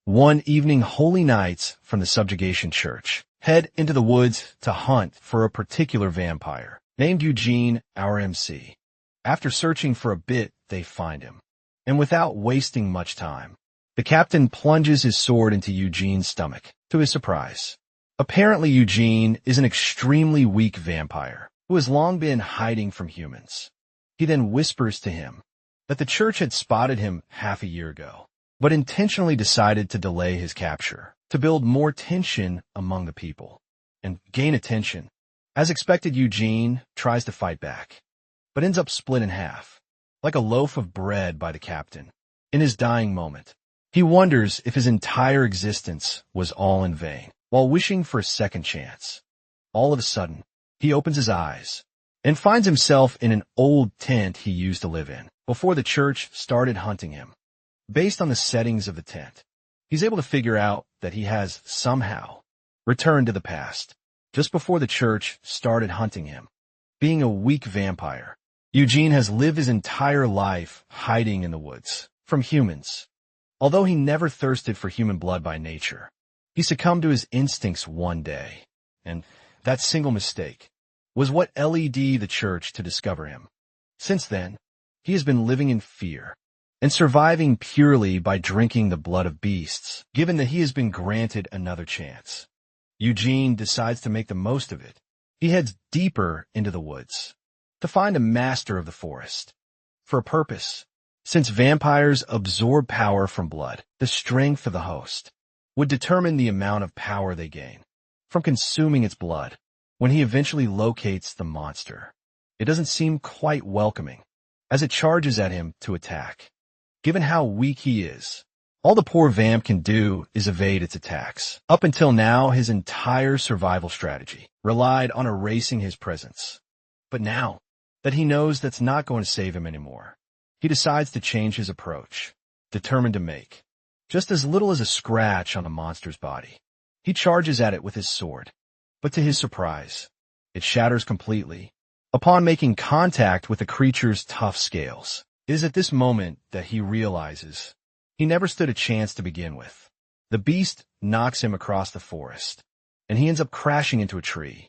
One evening, holy knights from the subjugation church head into the woods to hunt for a particular vampire named Eugene, our MC. After searching for a bit, they find him. And without wasting much time, the captain plunges his sword into Eugene's stomach, to his surprise. Apparently, Eugene is an extremely weak vampire who has long been hiding from humans. He then whispers to him that the church had spotted him half a year ago, but intentionally decided to delay his capture to build more tension among the people and gain attention. As expected, Eugene tries to fight back, but ends up split in half, like a loaf of bread by the captain. In his dying moment, he wonders if his entire existence was all in vain, while wishing for a second chance. All of a sudden, he opens his eyes and finds himself in an old tent he used to live in before the church started hunting him. Based on the settings of the tent, he's able to figure out that he has somehow returned to the past, just before the church started hunting him. Being a weak vampire, Eugene has lived his entire life hiding in the woods from humans. Although he never thirsted for human blood by nature, he succumbed to his instincts one day, and that single mistake was what led the church to discover him. Since then, he has been living in fear and surviving purely by drinking the blood of beasts, given that he has been granted another chance. Eugene decides to make the most of it. He heads deeper into the woods to find a master of the forest for a purpose. Since vampires absorb power from blood, the strength of the host would determine the amount of power they gain from consuming its blood. When he eventually locates the monster, it doesn't seem quite welcoming as it charges at him to attack. Given how weak he is, all the poor vamp can do is evade its attacks. Up until now, his entire survival strategy relied on erasing his presence. But now that he knows that's not going to save him anymore, he decides to change his approach, determined to make just as little as a scratch on the monster's body. He charges at it with his sword, but to his surprise, it shatters completely. Upon making contact with the creature's tough scales, it is at this moment that he realizes he never stood a chance to begin with. The beast knocks him across the forest, and he ends up crashing into a tree.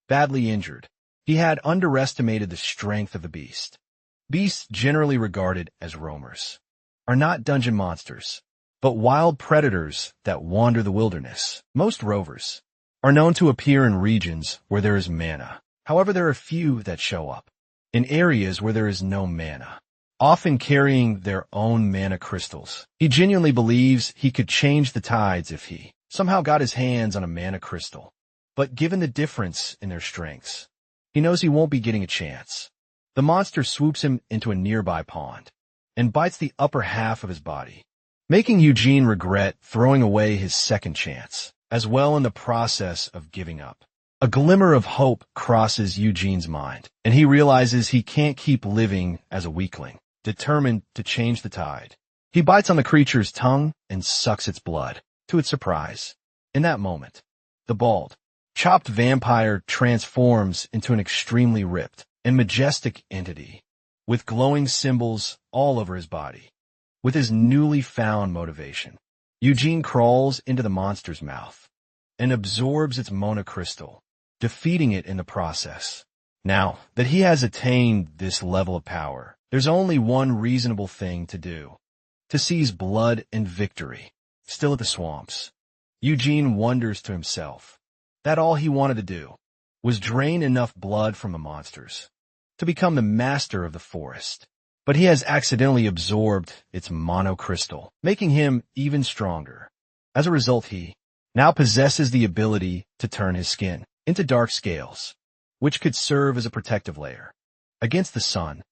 Badly injured, he had underestimated the strength of the beast. Beasts, generally regarded as roamers, are not dungeon monsters, but wild predators that wander the wilderness. Most rovers are known to appear in regions where there is mana. However, there are few that show up in areas where there is no mana, often carrying their own mana crystals. He genuinely believes he could change the tides if he somehow got his hands on a mana crystal. But given the difference in their strengths, he knows he won't be getting a chance. The monster swoops him into a nearby pond and bites the upper half of his body, making Eugene regret throwing away his second chance, as well in the process of giving up. A glimmer of hope crosses Eugene's mind, and he realizes he can't keep living as a weakling. Determined to change the tide, he bites on the creature's tongue and sucks its blood. To its surprise, in that moment, the bald, chopped vampire transforms into an extremely ripped and majestic entity with glowing symbols all over his body. With his newly found motivation, Eugene crawls into the monster's mouth and absorbs its monocrystal, defeating it in the process. Now that he has attained this level of power, there's only one reasonable thing to do: to seize blood and victory. Still at the swamps, Eugene wonders to himself that all he wanted to do was drain enough blood from the monsters to become the master of the forest. But he has accidentally absorbed its monocrystal, making him even stronger. As a result, he now possesses the ability to turn his skin into dark scales, which could serve as a protective layer against the sun.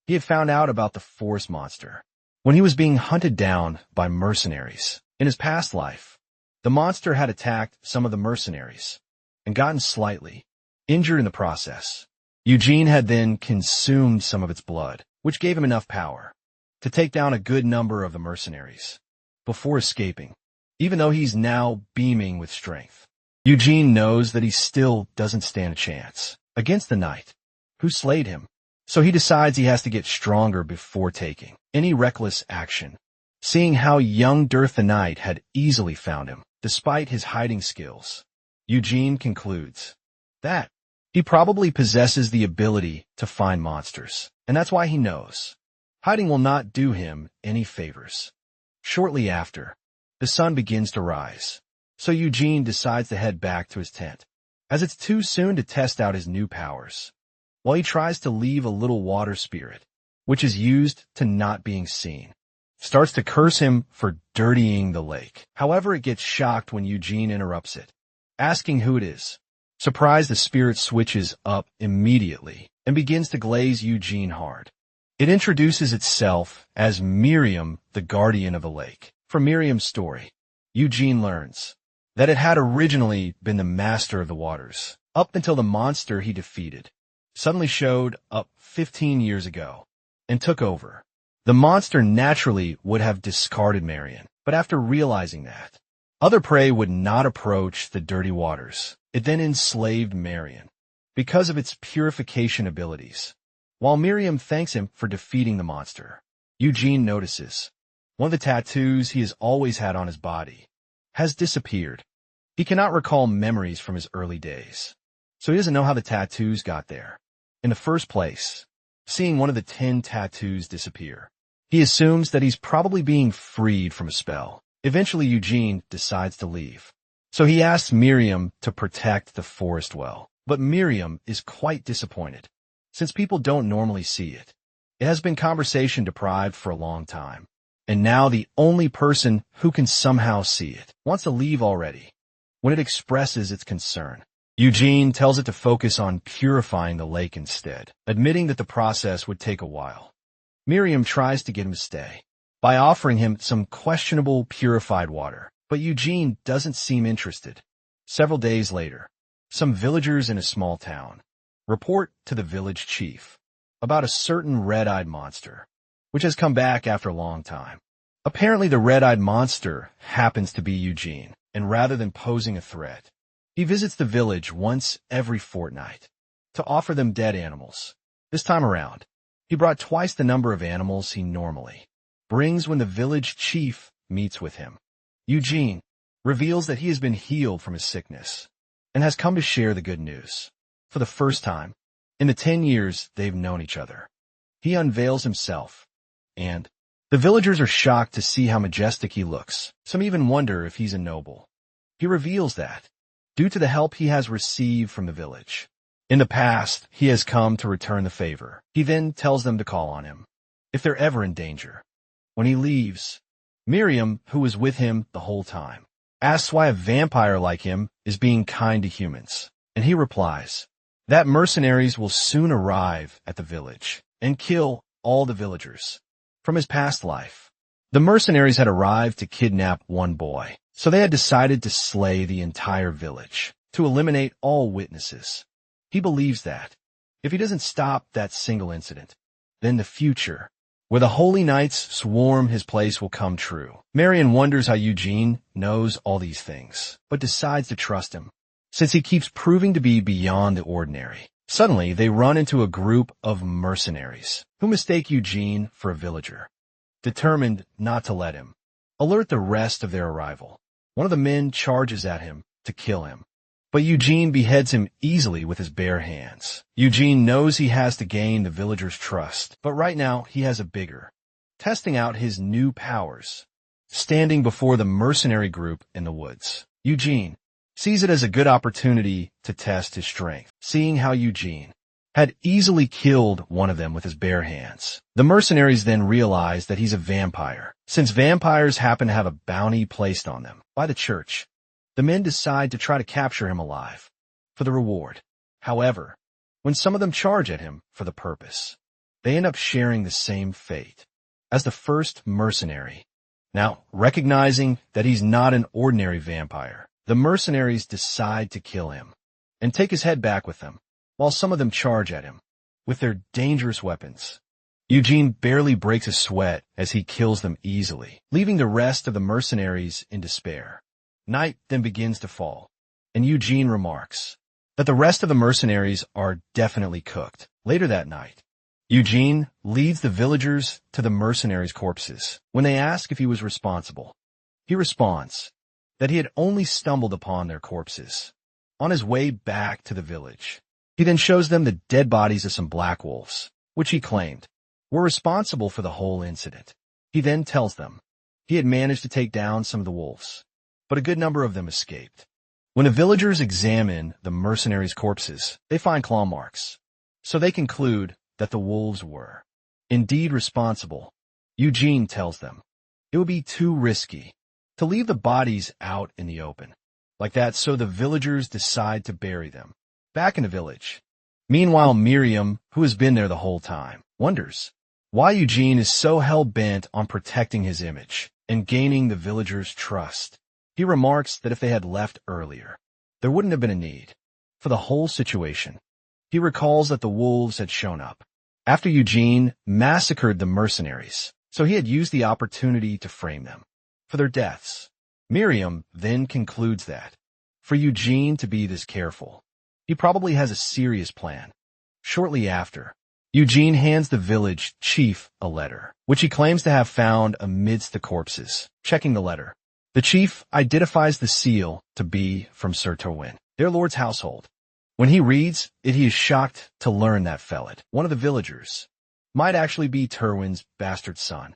He had found out about the forest monster when he was being hunted down by mercenaries. In his past life, the monster had attacked some of the mercenaries and gotten slightly injured in the process. Eugene had then consumed some of its blood, which gave him enough power to take down a good number of the mercenaries before escaping. Even though he's now beaming with strength, Eugene knows that he still doesn't stand a chance against the knight who slayed him. So he decides he has to get stronger before taking any reckless action. Seeing how young Dirth the Knight had easily found him, despite his hiding skills, Eugene concludes that he probably possesses the ability to find monsters, and that's why he knows hiding will not do him any favors. Shortly after, the sun begins to rise, so Eugene decides to head back to his tent, as it's too soon to test out his new powers. While he tries to leave a little water spirit, which is used to not being seen, starts to curse him for dirtying the lake. However, it gets shocked when Eugene interrupts it, asking who it is. Surprised, the spirit switches up immediately and begins to glaze Eugene hard. It introduces itself as Miriam, the guardian of the lake. From Miriam's story, Eugene learns that it had originally been the master of the waters, up until the monster he defeated suddenly showed up 15 years ago and took over. The monster naturally would have discarded Marion, but after realizing that other prey would not approach the dirty waters, it then enslaved Marion because of its purification abilities. While Miriam thanks him for defeating the monster, Eugene notices one of the tattoos he has always had on his body has disappeared. He cannot recall memories from his early days, so he doesn't know how the tattoos got there. In the first place, seeing one of the 10 tattoos disappear, he assumes that he's probably being freed from a spell. Eventually, Eugene decides to leave, so he asks Miriam to protect the forest well. But Miriam is quite disappointed, since people don't normally see it. It has been conversation deprived for a long time, and now the only person who can somehow see it wants to leave already. When it expresses its concern, Eugene tells it to focus on purifying the lake instead, admitting that the process would take a while. Miriam tries to get him to stay by offering him some questionable purified water, but Eugene doesn't seem interested. Several days later, some villagers in a small town report to the village chief about a certain red-eyed monster, which has come back after a long time. Apparently, the red-eyed monster happens to be Eugene, and rather than posing a threat, he visits the village once every fortnight to offer them dead animals. This time around, he brought twice the number of animals he normally brings when the village chief meets with him. Eugene reveals that he has been healed from his sickness and has come to share the good news. For the first time in the 10 years they've known each other, he unveils himself, and the villagers are shocked to see how majestic he looks. Some even wonder if he's a noble. He reveals that, due to the help he has received from the village, in the past he has come to return the favor. He then tells them to call on him if they're ever in danger. When he leaves, Miriam, who was with him the whole time, asks why a vampire like him is being kind to humans, and he replies that mercenaries will soon arrive at the village and kill all the villagers. From his past life, the mercenaries had arrived to kidnap one boy, so they had decided to slay the entire village to eliminate all witnesses. He believes that if he doesn't stop that single incident, then the future, where the holy knights swarm his place, will come true. Marion wonders how Eugene knows all these things, but decides to trust him, since he keeps proving to be beyond the ordinary. Suddenly, they run into a group of mercenaries who mistake Eugene for a villager. Determined not to let him alert the rest of their arrival, one of the men charges at him to kill him, but Eugene beheads him easily with his bare hands. Eugene knows he has to gain the villagers' trust, but right now he has a bigger, testing out his new powers. Standing before the mercenary group in the woods, Eugene sees it as a good opportunity to test his strength. Seeing how Eugene had easily killed one of them with his bare hands, the mercenaries then realize that he's a vampire. Since vampires happen to have a bounty placed on them by the church, the men decide to try to capture him alive for the reward. However, when some of them charge at him for the purpose, they end up sharing the same fate as the first mercenary. Now, recognizing that he's not an ordinary vampire, the mercenaries decide to kill him and take his head back with them, while some of them charge at him with their dangerous weapons. Eugene barely breaks a sweat as he kills them easily, leaving the rest of the mercenaries in despair. Night then begins to fall, and Eugene remarks that the rest of the mercenaries are definitely cooked. Later that night, Eugene leads the villagers to the mercenaries' corpses. When they ask if he was responsible, he responds that he had only stumbled upon their corpses on his way back to the village. He then shows them the dead bodies of some black wolves, which he claimed were responsible for the whole incident. He then tells them he had managed to take down some of the wolves, but a good number of them escaped. When the villagers examine the mercenaries' corpses, they find claw marks, so they conclude that the wolves were indeed responsible. Eugene tells them it would be too risky to leave the bodies out in the open like that, so the villagers decide to bury them back in the village. Meanwhile, Miriam, who has been there the whole time, wonders why Eugene is so hell-bent on protecting his image and gaining the villagers' trust. He remarks that if they had left earlier, there wouldn't have been a need for the whole situation. He recalls that the wolves had shown up after Eugene massacred the mercenaries, so he had used the opportunity to frame them for their deaths. Miriam then concludes that for Eugene to be this careful, he probably has a serious plan. Shortly after, Eugene hands the village chief a letter, which he claims to have found amidst the corpses. Checking the letter, the chief identifies the seal to be from Sir Terwin, their lord's household. When he reads it, he is shocked to learn that Felid, one of the villagers, might actually be Terwin's bastard son.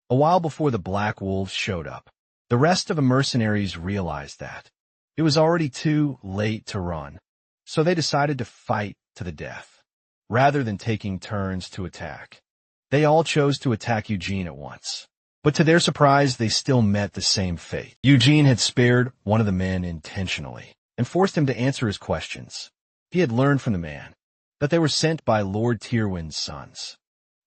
A while before the Black Wolves showed up, the rest of the mercenaries realized that it was already too late to run, so they decided to fight to the death, rather than taking turns to attack. They all chose to attack Eugene at once, but to their surprise, they still met the same fate. Eugene had spared one of the men intentionally and forced him to answer his questions. He had learned from the man that they were sent by Lord Tyrwin's sons,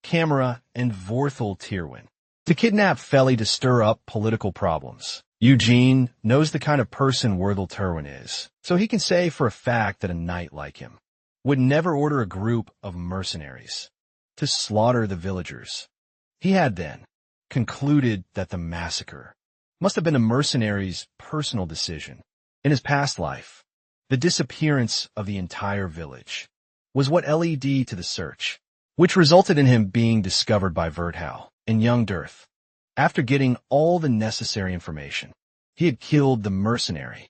Camera and Vorthal Tyrwin, to kidnap Feli to stir up political problems. Eugene knows the kind of person Worthal Tyrwin is, so he can say for a fact that a knight like him would never order a group of mercenaries to slaughter the villagers. He had then concluded that the massacre must have been a mercenary's personal decision. In his past life, the disappearance of the entire village was what led to the search, which resulted in him being discovered by Verthal and young Dirth. After getting all the necessary information, he had killed the mercenary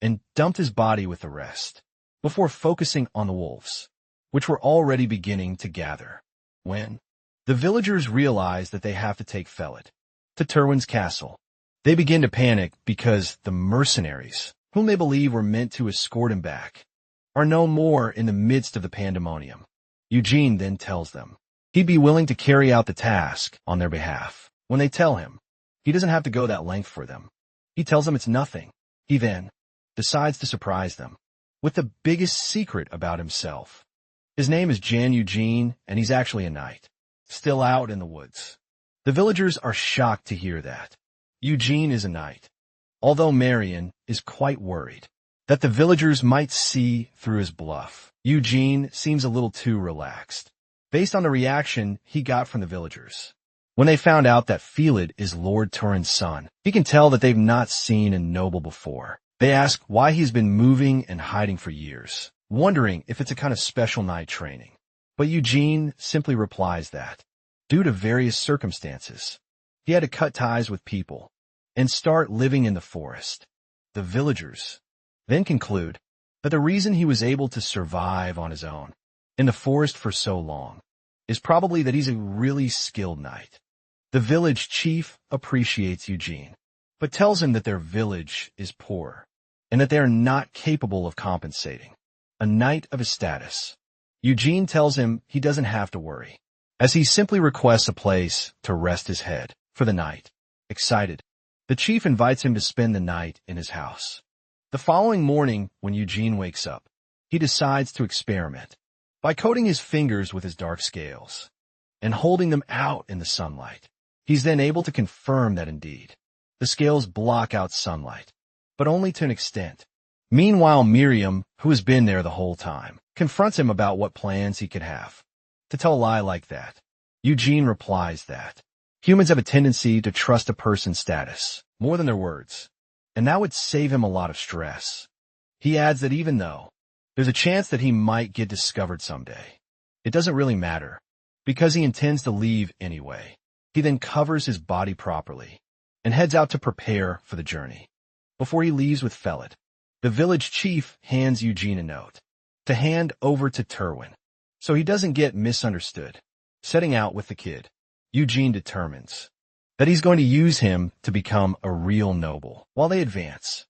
and dumped his body with the rest, before focusing on the wolves, which were already beginning to gather. When the villagers realize that they have to take Felid to Tyrwin's castle, they begin to panic because the mercenaries, whom they believe were meant to escort him back, are no more in the midst of the pandemonium. Eugene then tells them he'd be willing to carry out the task on their behalf. When they tell him he doesn't have to go that length for them, he tells them it's nothing. He then decides to surprise them with the biggest secret about himself. His name is Jan Eugene, and he's actually a knight, still out in the woods. The villagers are shocked to hear that Eugene is a knight, although Marion is quite worried that the villagers might see through his bluff. Eugene seems a little too relaxed, based on the reaction he got from the villagers. When they found out that Felid is Lord Turin's son, he can tell that they've not seen a noble before. They ask why he's been moving and hiding for years, wondering if it's a kind of special knight training. But Eugene simply replies that, due to various circumstances, he had to cut ties with people and start living in the forest. The villagers then conclude that the reason he was able to survive on his own in the forest for so long is probably that he's a really skilled knight. The village chief appreciates Eugene, but tells him that their village is poor and that they are not capable of compensating a knight of his status. Eugene tells him he doesn't have to worry, as he simply requests a place to rest his head for the night. Excited, the chief invites him to spend the night in his house. The following morning, when Eugene wakes up, he decides to experiment by coating his fingers with his dark scales and holding them out in the sunlight. He's then able to confirm that indeed, the scales block out sunlight, but only to an extent. Meanwhile, Miriam, who has been there the whole time, confronts him about what plans he could have to tell a lie like that. Eugene replies that humans have a tendency to trust a person's status more than their words, and that would save him a lot of stress. He adds that even though there's a chance that he might get discovered someday, it doesn't really matter, because he intends to leave anyway. He then covers his body properly and heads out to prepare for the journey. Before he leaves with Felid, the village chief hands Eugene a note to hand over to Terwin, so he doesn't get misunderstood. Setting out with the kid, Eugene determines that he's going to use him to become a real noble. While they advance,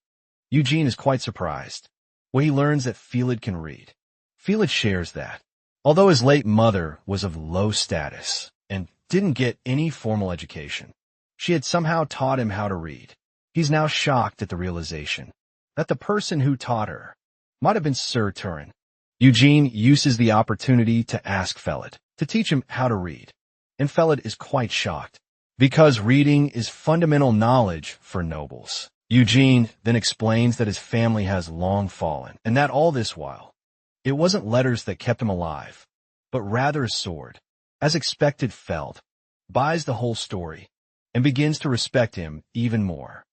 Eugene is quite surprised when he learns that Felid can read. Felid shares that, although his late mother was of low status and didn't get any formal education, she had somehow taught him how to read. He's now shocked at the realization that the person who taught her might have been Sir Turin. Eugene uses the opportunity to ask Felid to teach him how to read, and Felid is quite shocked, because reading is fundamental knowledge for nobles. Eugene then explains that his family has long fallen, and that all this while, it wasn't letters that kept him alive, but rather a sword. As expected, Felid buys the whole story and begins to respect him even more.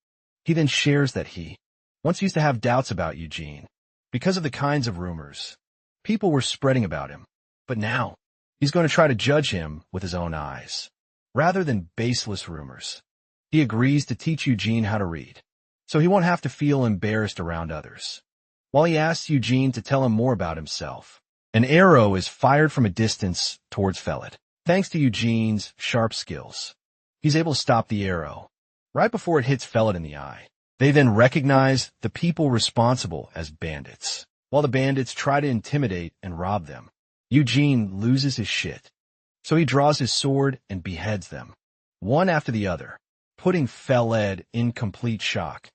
He then shares that he once used to have doubts about Eugene because of the kinds of rumors people were spreading about him, but now he's going to try to judge him with his own eyes, rather than baseless rumors. He agrees to teach Eugene how to read, so he won't have to feel embarrassed around others. While he asks Eugene to tell him more about himself, an arrow is fired from a distance towards Felid. Thanks to Eugene's sharp skills, he's able to stop the arrow right before it hits Felid in the eye. They then recognize the people responsible as bandits. While the bandits try to intimidate and rob them, Eugene loses his shit, so he draws his sword and beheads them, one after the other, putting Felid in complete shock.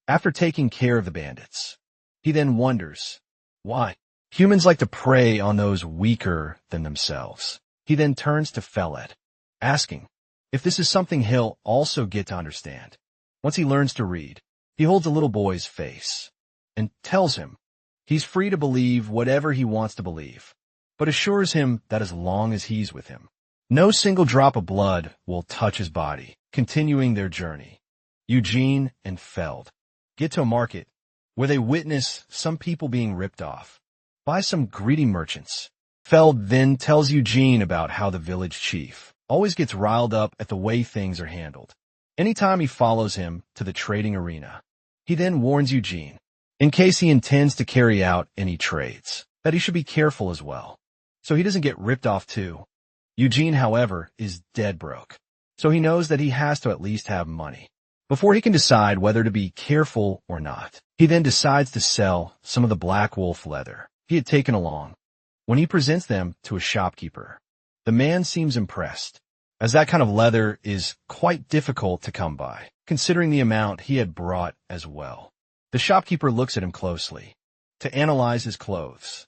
After taking care of the bandits, he then wonders why humans like to prey on those weaker than themselves. He then turns to Felid, asking if this is something he'll also get to understand. Once he learns to read, he holds a little boy's face and tells him he's free to believe whatever he wants to believe, but assures him that as long as he's with him, no single drop of blood will touch his body. Continuing their journey, Eugene and Felid get to a market where they witness some people being ripped off by some greedy merchants. Felid then tells Eugene about how the village chief always gets riled up at the way things are handled anytime he follows him to the trading arena. He then warns Eugene, in case he intends to carry out any trades, that he should be careful as well, so he doesn't get ripped off too. Eugene, however, is dead broke, so he knows that he has to at least have money before he can decide whether to be careful or not. He then decides to sell some of the black wolf leather he had taken along. When he presents them to a shopkeeper, the man seems impressed, as that kind of leather is quite difficult to come by, considering the amount he had brought as well. The shopkeeper looks at him closely to analyze his clothes,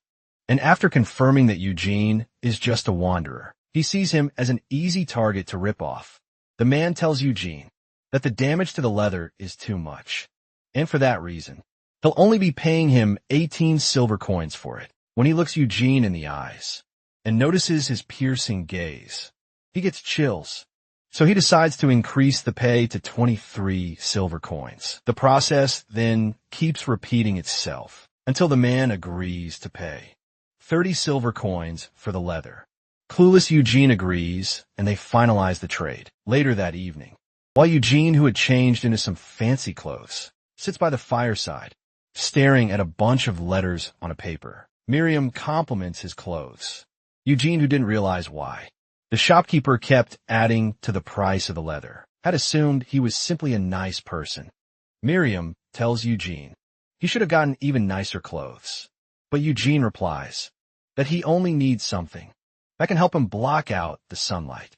and after confirming that Eugene is just a wanderer, he sees him as an easy target to rip off. The man tells Eugene that the damage to the leather is too much, and for that reason, he'll only be paying him 18 silver coins for it. When he looks Eugene in the eyes and notices his piercing gaze, he gets chills, so he decides to increase the pay to 23 silver coins. The process then keeps repeating itself until the man agrees to pay 30 silver coins for the leather. Clueless Eugene agrees, and they finalize the trade. Later that evening, while Eugene, who had changed into some fancy clothes, sits by the fireside, staring at a bunch of letters on a paper, Miriam compliments his clothes. Eugene, who didn't realize why the shopkeeper kept adding to the price of the leather, had assumed he was simply a nice person. Miriam tells Eugene he should have gotten even nicer clothes, but Eugene replies that he only needs something that can help him block out the sunlight.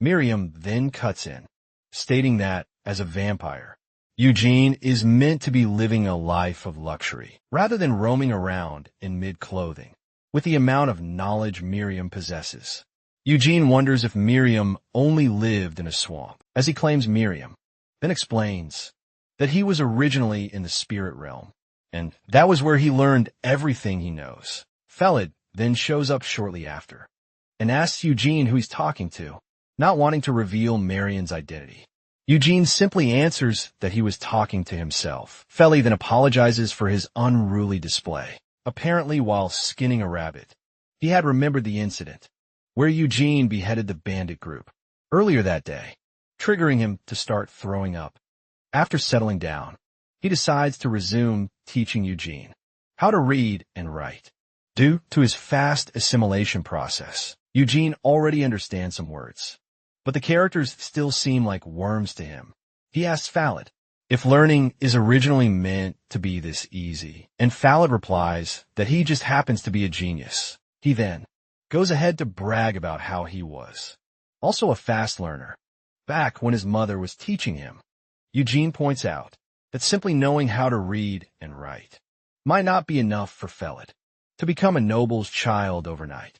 Miriam then cuts in, stating that, as a vampire, Eugene is meant to be living a life of luxury, rather than roaming around in mid-clothing. With the amount of knowledge Miriam possesses, Eugene wonders if Miriam only lived in a swamp, as he claims Miriam then explains that he was originally in the spirit realm, and that was where he learned everything he knows. Felid then shows up shortly after and asks Eugene who he's talking to, not wanting to reveal Marion's identity. Eugene simply answers that he was talking to himself. Felid then apologizes for his unruly display. Apparently, while skinning a rabbit, he had remembered the incident where Eugene beheaded the bandit group earlier that day, triggering him to start throwing up. After settling down, he decides to resume teaching Eugene how to read and write. Due to his fast assimilation process, Eugene already understands some words, but the characters still seem like worms to him. He asks Fallad if learning is originally meant to be this easy, and Fallad replies that he just happens to be a genius. He then goes ahead to brag about how he was also a fast learner back when his mother was teaching him. Eugene points out that simply knowing how to read and write might not be enough for Fallad to become a noble's child overnight,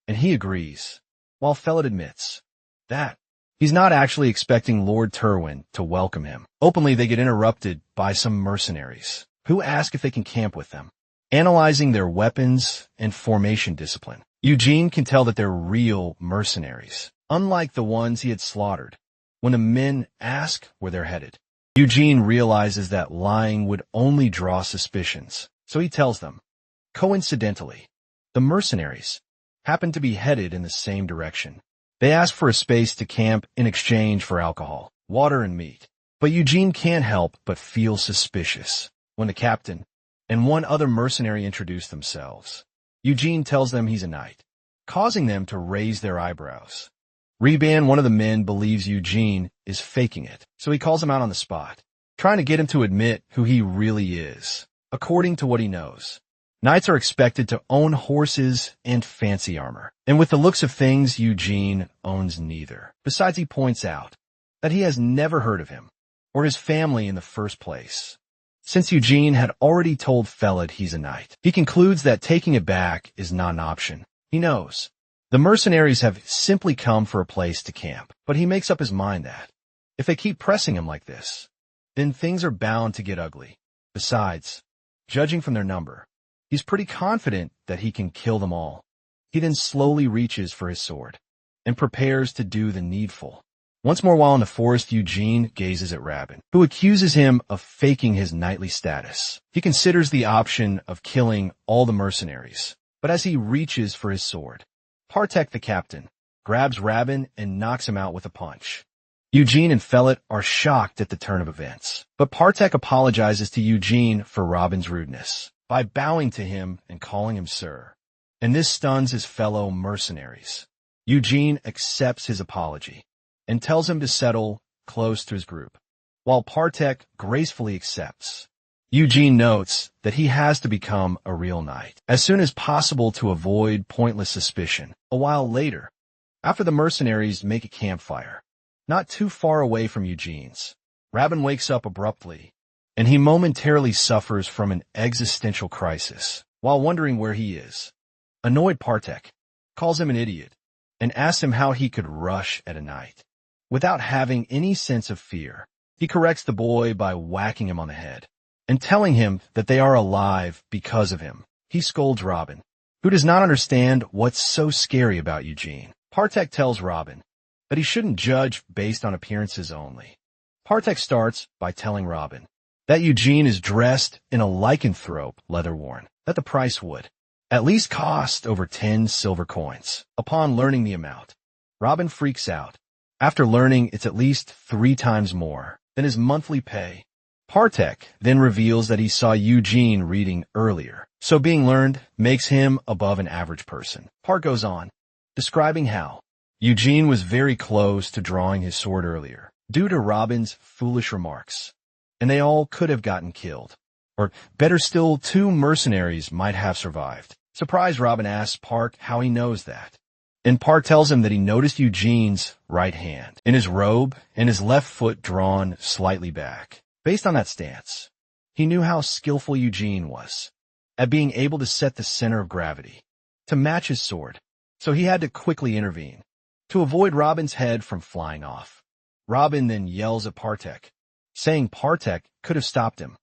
and he agrees, while Fallad admits that he's not actually expecting Lord Terwin to welcome him. Openly, they get interrupted by some mercenaries who ask if they can camp with them. Analyzing their weapons and formation discipline, Eugene can tell that they're real mercenaries, unlike the ones he had slaughtered. When the men ask where they're headed, Eugene realizes that lying would only draw suspicions, so he tells them. Coincidentally, the mercenaries happen to be headed in the same direction. They ask for a space to camp in exchange for alcohol, water, and meat. But Eugene can't help but feel suspicious when the captain and one other mercenary introduce themselves. Eugene tells them he's a knight, causing them to raise their eyebrows. Reban, one of the men, believes Eugene is faking it, so he calls him out on the spot, trying to get him to admit who he really is. According to what he knows, knights are expected to own horses and fancy armor, and with the looks of things, Eugene owns neither. Besides, he points out that he has never heard of him or his family in the first place. Since Eugene had already told Fallad he's a knight, he concludes that taking it back is not an option. He knows the mercenaries have simply come for a place to camp, but he makes up his mind that if they keep pressing him like this, then things are bound to get ugly. Besides, judging from their number, he's pretty confident that he can kill them all. He then slowly reaches for his sword and prepares to do the needful. Once more while in the forest, Eugene gazes at Rabin, who accuses him of faking his knightly status. He considers the option of killing all the mercenaries, but as he reaches for his sword, Partek the captain grabs Rabin and knocks him out with a punch. Eugene and Fallad are shocked at the turn of events, but Partek apologizes to Eugene for Rabin's rudeness by bowing to him and calling him sir, and this stuns his fellow mercenaries. Eugene accepts his apology and tells him to settle close to his group, while Partek gracefully accepts. Eugene notes that he has to become a real knight as soon as possible to avoid pointless suspicion. A while later, after the mercenaries make a campfire, not too far away from Eugene's, Rabin wakes up abruptly, and he momentarily suffers from an existential crisis while wondering where he is. Annoyed, Partek calls him an idiot and asks him how he could rush at a knight without having any sense of fear. He corrects the boy by whacking him on the head and telling him that they are alive because of him. He scolds Rabin, who does not understand what's so scary about Eugene. Partek tells Rabin that he shouldn't judge based on appearances only. Partek starts by telling Rabin that Eugene is dressed in a lycanthrope leather worn, that the price would at least cost over 10 silver coins. Upon learning the amount, Rabin freaks out. After learning it's at least 3 times more than his monthly pay, Partek then reveals that he saw Eugene reading earlier, so being learned makes him above an average person. Part goes on, describing how Eugene was very close to drawing his sword earlier, due to Rabin's foolish remarks, and they all could have gotten killed. Or better still, 2 mercenaries might have survived. Surprised, Rabin asks Park how he knows that, and Park tells him that he noticed Eugene's right hand in his robe and his left foot drawn slightly back. Based on that stance, he knew how skillful Eugene was at being able to set the center of gravity to match his sword, so he had to quickly intervene to avoid Rabin's head from flying off. Rabin then yells at Partek, saying Partek could have stopped him.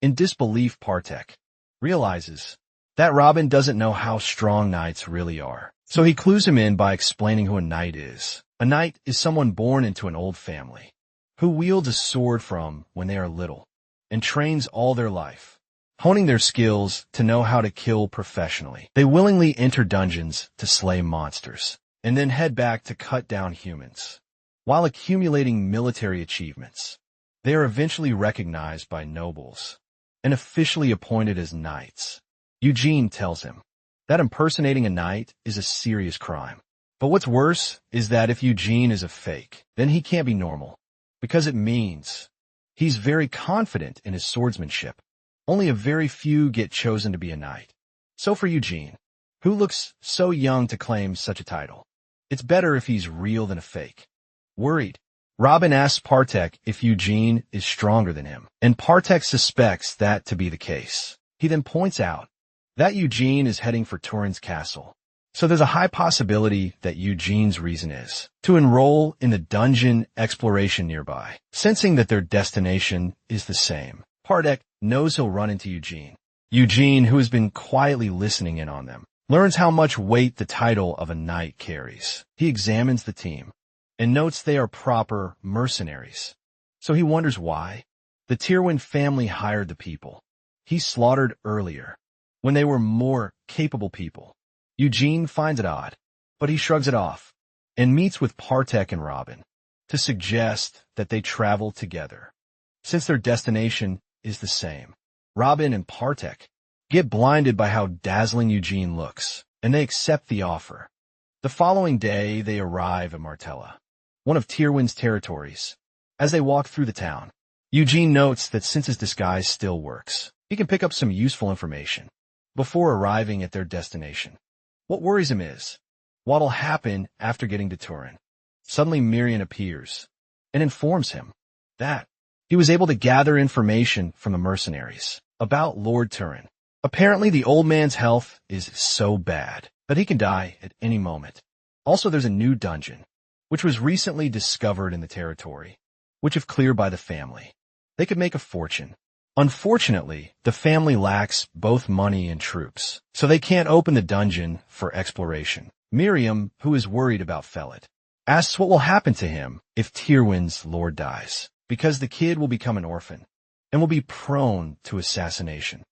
In disbelief, Partek realizes that Rabin doesn't know how strong knights really are, so he clues him in by explaining who a knight is. A knight is someone born into an old family, who wields a sword from when they are little, and trains all their life, honing their skills to know how to kill professionally. They willingly enter dungeons to slay monsters, and then head back to cut down humans. While accumulating military achievements, they are eventually recognized by nobles and officially appointed as knights. Eugene tells him that impersonating a knight is a serious crime. But what's worse is that if Eugene is a fake, then he can't be normal, because it means he's very confident in his swordsmanship. Only a very few get chosen to be a knight. So for Eugene, who looks so young to claim such a title, it's better if he's real than a fake. Worried, Robin asks Partek if Eugene is stronger than him, and Partek suspects that to be the case. He then points out that Eugene is heading for Turin's castle. So there's a high possibility that Eugene's reason is to enroll in the dungeon exploration nearby. Sensing that their destination is the same, Partek knows he'll run into Eugene. Eugene, who has been quietly listening in on them, learns how much weight the title of a knight carries. He examines the team and notes they are proper mercenaries. So he wonders why the Tyrwin family hired the people he slaughtered earlier when they were more capable people. Eugene finds it odd, but he shrugs it off and meets with Partek and Robin to suggest that they travel together. Since their destination is the same, Robin and Partek get blinded by how dazzling Eugene looks, and they accept the offer. The following day, they arrive at Martella, one of Tyrwin's territories. As they walk through the town, Eugene notes that since his disguise still works, he can pick up some useful information before arriving at their destination. What worries him is what'll happen after getting to Turin. Suddenly Miriam appears and informs him that he was able to gather information from the mercenaries about Lord Turin. Apparently the old man's health is so bad that he can die at any moment. Also, there's a new dungeon, which was recently discovered in the territory, which if cleared by the family, they could make a fortune. Unfortunately, the family lacks both money and troops, so they can't open the dungeon for exploration. Miriam, who is worried about Felid, asks what will happen to him if Tyrwin's lord dies, because the kid will become an orphan and will be prone to assassination.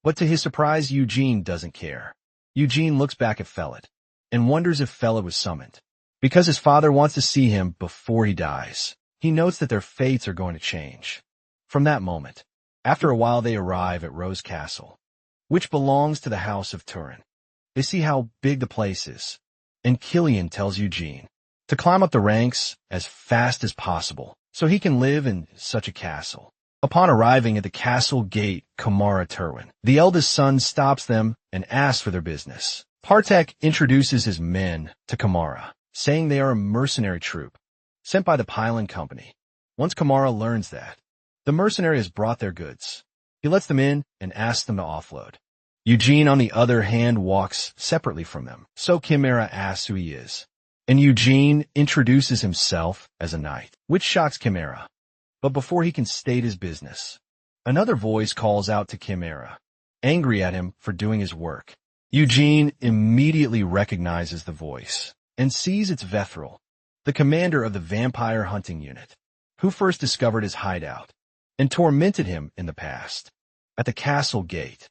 But to his surprise, Eugene doesn't care. Eugene looks back at Felid and wonders if Felid was summoned, because his father wants to see him before he dies. He notes that their fates are going to change. From that moment, after a while they arrive at Rose Castle, which belongs to the House of Turin. They see how big the place is, and Killian tells Eugene to climb up the ranks as fast as possible so he can live in such a castle. Upon arriving at the castle gate, Kamara Tyrwin, the eldest son, stops them and asks for their business. Partek introduces his men to Kamara, saying they are a mercenary troop sent by the Pylon Company. Once Kamara learns that the mercenary has brought their goods, he lets them in and asks them to offload. Eugene, on the other hand, walks separately from them, so Chimera asks who he is, and Eugene introduces himself as a knight, which shocks Chimera. But before he can state his business, another voice calls out to Chimera, angry at him for doing his work. Eugene immediately recognizes the voice and sees it's Vethril, the commander of the vampire hunting unit, who first discovered his hideout and tormented him in the past. At the castle gate,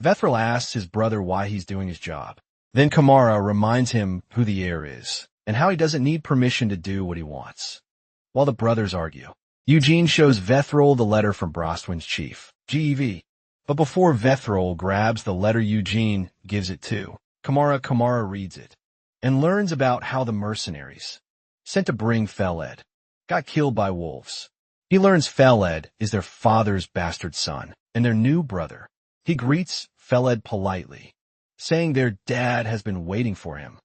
Vethril asks his brother why he's doing his job. Then Kamara reminds him who the heir is and how he doesn't need permission to do what he wants. While the brothers argue, Eugene shows Vethril the letter from Brostwin's chief, GEV. But before Vethril grabs the letter, Eugene gives it to Kamara. Kamara reads it and learns about how the mercenaries sent to bring Feled got killed by wolves. He learns Feled is their father's bastard son and their new brother. He greets Feled politely, saying their dad has been waiting for him.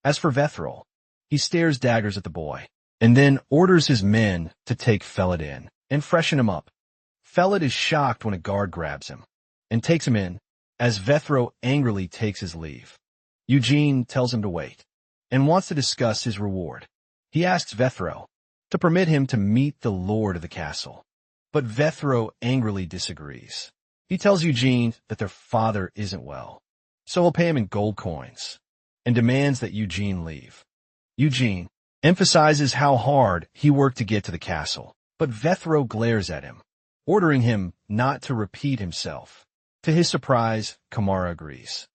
As for Vethril, he stares daggers at the boy and then orders his men to take Feled in and freshen him up. Feled is shocked when a guard grabs him and takes him in, as Vethril angrily takes his leave. Eugene tells him to wait and wants to discuss his reward. He asks Vethril to permit him to meet the lord of the castle, but Vethril angrily disagrees. He tells Eugene that their father isn't well, so he'll pay him in gold coins, and demands that Eugene leave. Eugene emphasizes how hard he worked to get to the castle, but Vethril glares at him, ordering him not to repeat himself. To his surprise, Kamara agrees.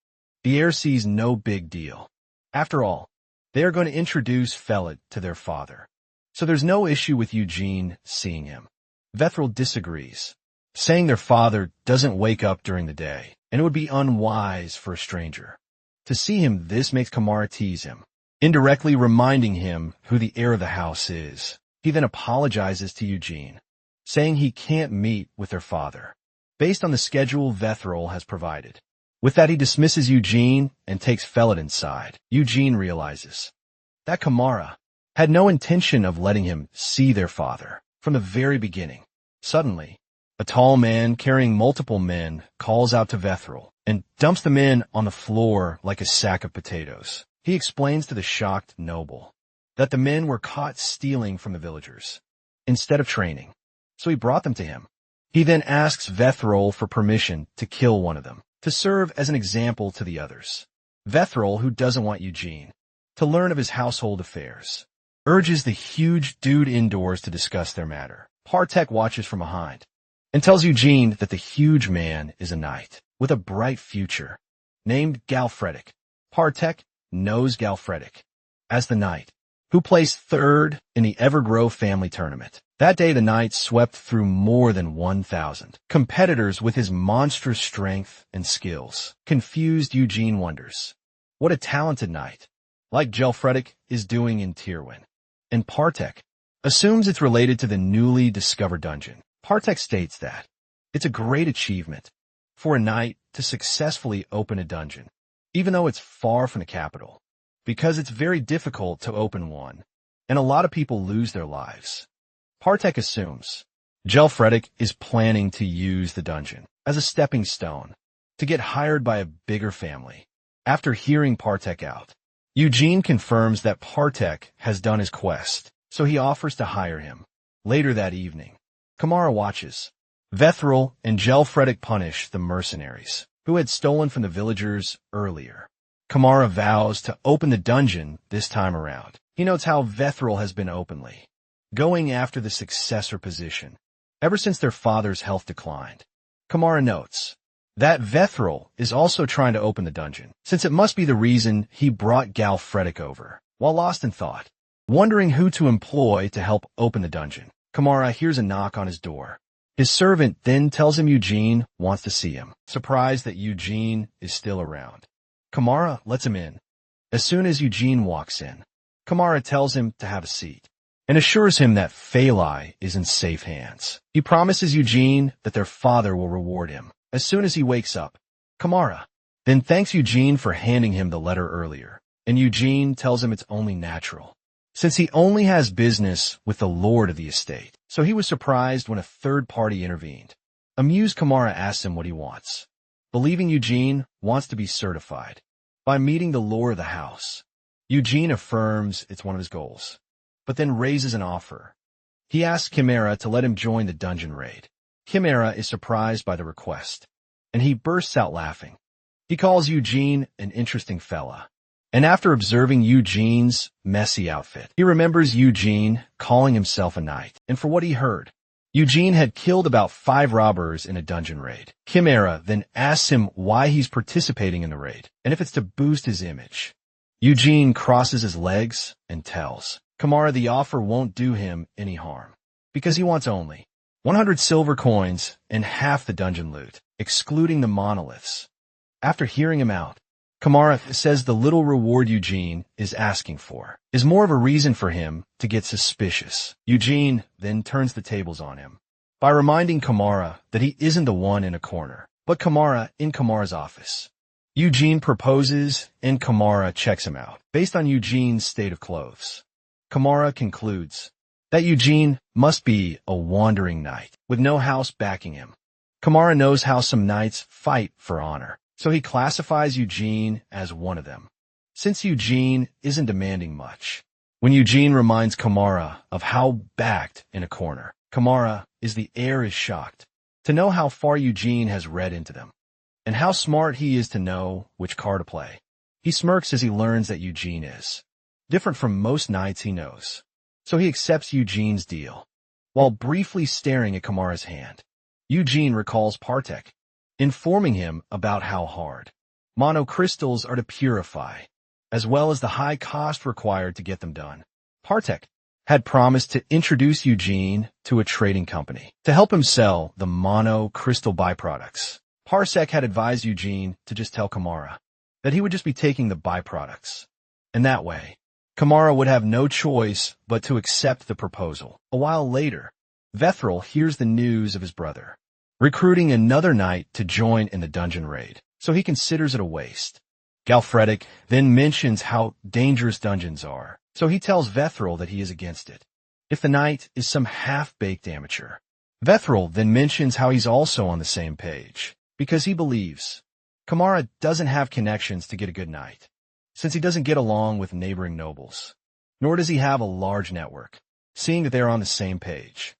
The heir sees no big deal. After all, They are going to introduce Felid to their father. So there's no issue with Eugene seeing him. Vethril disagrees, saying their father doesn't wake up during the day, and it would be unwise for a stranger. To see him, this makes Kamara tease him, indirectly reminding him who the heir of the house is. He then apologizes to Eugene, saying he can't meet with their father, based on the schedule Vethril has provided. With that, he dismisses Eugene and takes Felid inside. Eugene realizes that Kamara had no intention of letting him see their father from the very beginning. Suddenly, a tall man carrying multiple men calls out to Vethril and dumps the men on the floor like a sack of potatoes. He explains to the shocked noble that the men were caught stealing from the villagers instead of training, so he brought them to him. He then asks Vethril for permission to kill one of them, to serve as an example to the others. Vethril, who doesn't want Eugene to learn of his household affairs, urges the huge dude indoors to discuss their matter. Partek watches from behind and tells Eugene that the huge man is a knight with a bright future named Galfredic. Partek knows Galfredic as the knight who placed third in the Evergrow family tournament. That day, the knight swept through more than 1,000 competitors with his monstrous strength and skills. Confused, Eugene wonders what a talented knight like Gelfredic is doing in Tyrwin, and Partek assumes it's related to the newly discovered dungeon. Partek states that it's a great achievement for a knight to successfully open a dungeon, even though it's far from the capital, because it's very difficult to open one, and a lot of people lose their lives. Partek assumes Gelfredic is planning to use the dungeon as a stepping stone to get hired by a bigger family. After hearing Partek out, Eugene confirms that Partek has done his quest, so he offers to hire him. Later that evening, Kamara watches Vethril and Gelfredic punish the mercenaries who had stolen from the villagers earlier. Kamara vows to open the dungeon this time around. He notes how Vethril has been openly going after the successor position ever since their father's health declined. Kamara notes that Vethril is also trying to open the dungeon, since it must be the reason he brought Galfredic over. While lost in thought, wondering who to employ to help open the dungeon, Kamara hears a knock on his door. His servant then tells him Eugene wants to see him, surprised that Eugene is still around. Kamara lets him in. As soon as Eugene walks in, Kamara tells him to have a seat and assures him that Phalai is in safe hands. He promises Eugene that their father will reward him as soon as he wakes up. Kamara then thanks Eugene for handing him the letter earlier, and Eugene tells him it's only natural, since he only has business with the lord of the estate. So he was surprised when a third party intervened. Amused, Kamara asks him what he wants, believing Eugene wants to be certified by meeting the lord of the house. Eugene affirms it's one of his goals, but then raises an offer. He asks Chimera to let him join the dungeon raid. Chimera is surprised by the request, and he bursts out laughing. He calls Eugene an interesting fella, and after observing Eugene's messy outfit, he remembers Eugene calling himself a knight, and for what he heard, Eugene had killed about 5 robbers in a dungeon raid. Chimera then asks him why he's participating in the raid, and if it's to boost his image. Eugene crosses his legs and tells Kamara the offer won't do him any harm, because he wants only 100 silver coins and half the dungeon loot, excluding the monoliths. After hearing him out, Kamara says the little reward Eugene is asking for is more of a reason for him to get suspicious. Eugene then turns the tables on him by reminding Kamara that he isn't the one in a corner, but Kamara in Kamara's office. Eugene proposes and Kamara checks him out based on Eugene's state of clothes. Kamara concludes that Eugene must be a wandering knight with no house backing him. Kamara knows how some knights fight for honor, so he classifies Eugene as one of them, since Eugene isn't demanding much. When Eugene reminds Kamara of how backed in a corner Kamara is, the heir is shocked to know how far Eugene has read into them, and how smart he is to know which card to play. He smirks as he learns that Eugene is different from most knights he knows, so he accepts Eugene's deal. While briefly staring at Kamara's hand, Eugene recalls Partek informing him about how hard monocrystals are to purify as well as the high cost required to get them done. Partek had promised to introduce Eugene to a trading company to help him sell the mono crystal byproducts. Parsec had advised Eugene to just tell Kamara that he would just be taking the byproducts. And that way, Kamara would have no choice but to accept the proposal. A while later, Vethril hears the news of his brother recruiting another knight to join in the dungeon raid, so he considers it a waste. Galfredic then mentions how dangerous dungeons are, so he tells Vethril that he is against it, if the knight is some half-baked amateur. Vethril then mentions how he's also on the same page, because he believes Kamara doesn't have connections to get a good knight, since he doesn't get along with neighboring nobles, nor does he have a large network, seeing that they are on the same page.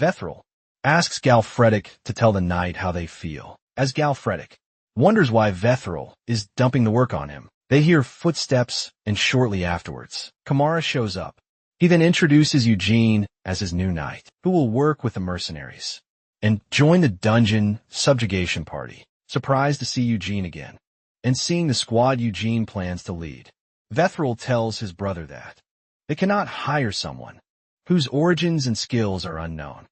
Vethril asks Galfredic to tell the knight how they feel, as Galfredic wonders why Vethril is dumping the work on him. They hear footsteps, and shortly afterwards, Kamara shows up. He then introduces Eugene as his new knight, who will work with the mercenaries and join the dungeon subjugation party. Surprised to see Eugene again, and seeing the squad Eugene plans to lead, Vethril tells his brother that they cannot hire someone whose origins and skills are unknown.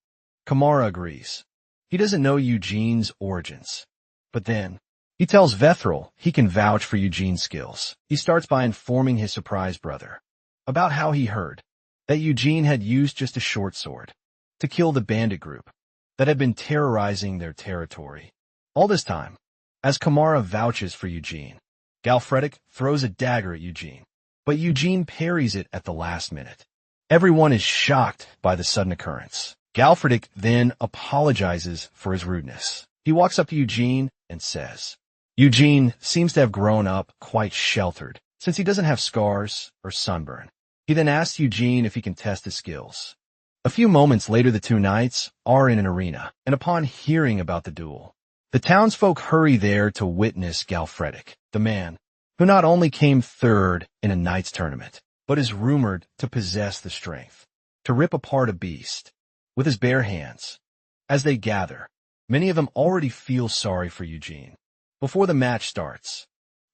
Kamara agrees. He doesn't know Eugene's origins, but then he tells Vethril he can vouch for Eugene's skills. He starts by informing his surprised brother about how he heard that Eugene had used just a short sword to kill the bandit group that had been terrorizing their territory. All this time, as Kamara vouches for Eugene, Galfredic throws a dagger at Eugene, but Eugene parries it at the last minute. Everyone is shocked by the sudden occurrence. Galfredic then apologizes for his rudeness. He walks up to Eugene and says, Eugene seems to have grown up quite sheltered, since he doesn't have scars or sunburn. He then asks Eugene if he can test his skills. A few moments later, the two knights are in an arena, and upon hearing about the duel, the townsfolk hurry there to witness Galfredic, the man who not only came third in a knight's tournament, but is rumored to possess the strength to rip apart a beast with his bare hands. As they gather, many of them already feel sorry for Eugene. Before the match starts,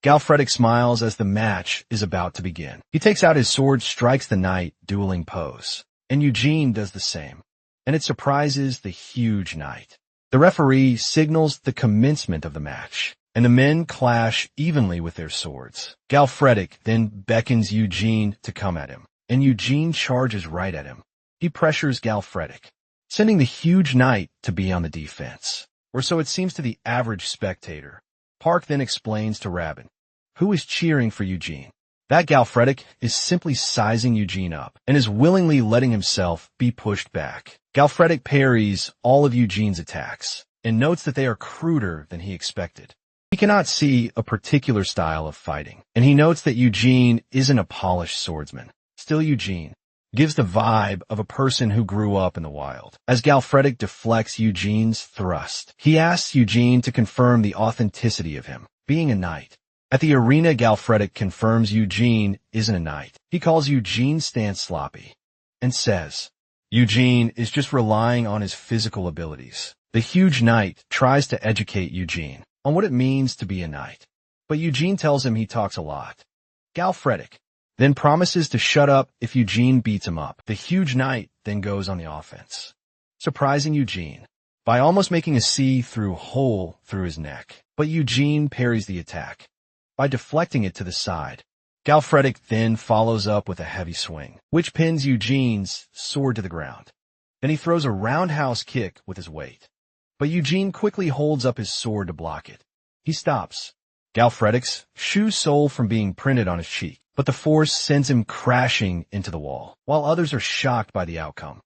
Galfredic smiles as the match is about to begin. He takes out his sword, strikes the knight dueling pose, and Eugene does the same, and it surprises the huge knight. The referee signals the commencement of the match, and the men clash evenly with their swords. Galfredic then beckons Eugene to come at him, and Eugene charges right at him. He pressures Galfredic, sending the huge knight to be on the defense, or so it seems to the average spectator. Park then explains to Rabin, who is cheering for Eugene, that Galfredic is simply sizing Eugene up and is willingly letting himself be pushed back. Galfredic parries all of Eugene's attacks and notes that they are cruder than he expected. He cannot see a particular style of fighting, and he notes that Eugene isn't a polished swordsman. Still, Eugene gives the vibe of a person who grew up in the wild. As Galfredic deflects Eugene's thrust, he asks Eugene to confirm the authenticity of him being a knight. At the arena, Galfredic confirms Eugene isn't a knight. He calls Eugene's stance sloppy and says Eugene is just relying on his physical abilities. The huge knight tries to educate Eugene on what it means to be a knight, but Eugene tells him he talks a lot. Galfredic then promises to shut up if Eugene beats him up. The huge knight then goes on the offense, surprising Eugene by almost making a see-through hole through his neck. But Eugene parries the attack by deflecting it to the side. Galfredic then follows up with a heavy swing, which pins Eugene's sword to the ground. Then he throws a roundhouse kick with his weight, but Eugene quickly holds up his sword to block it. He stops Galfredic's shoe sole from being printed on his cheek, but the force sends him crashing into the wall, while others are shocked by the outcome.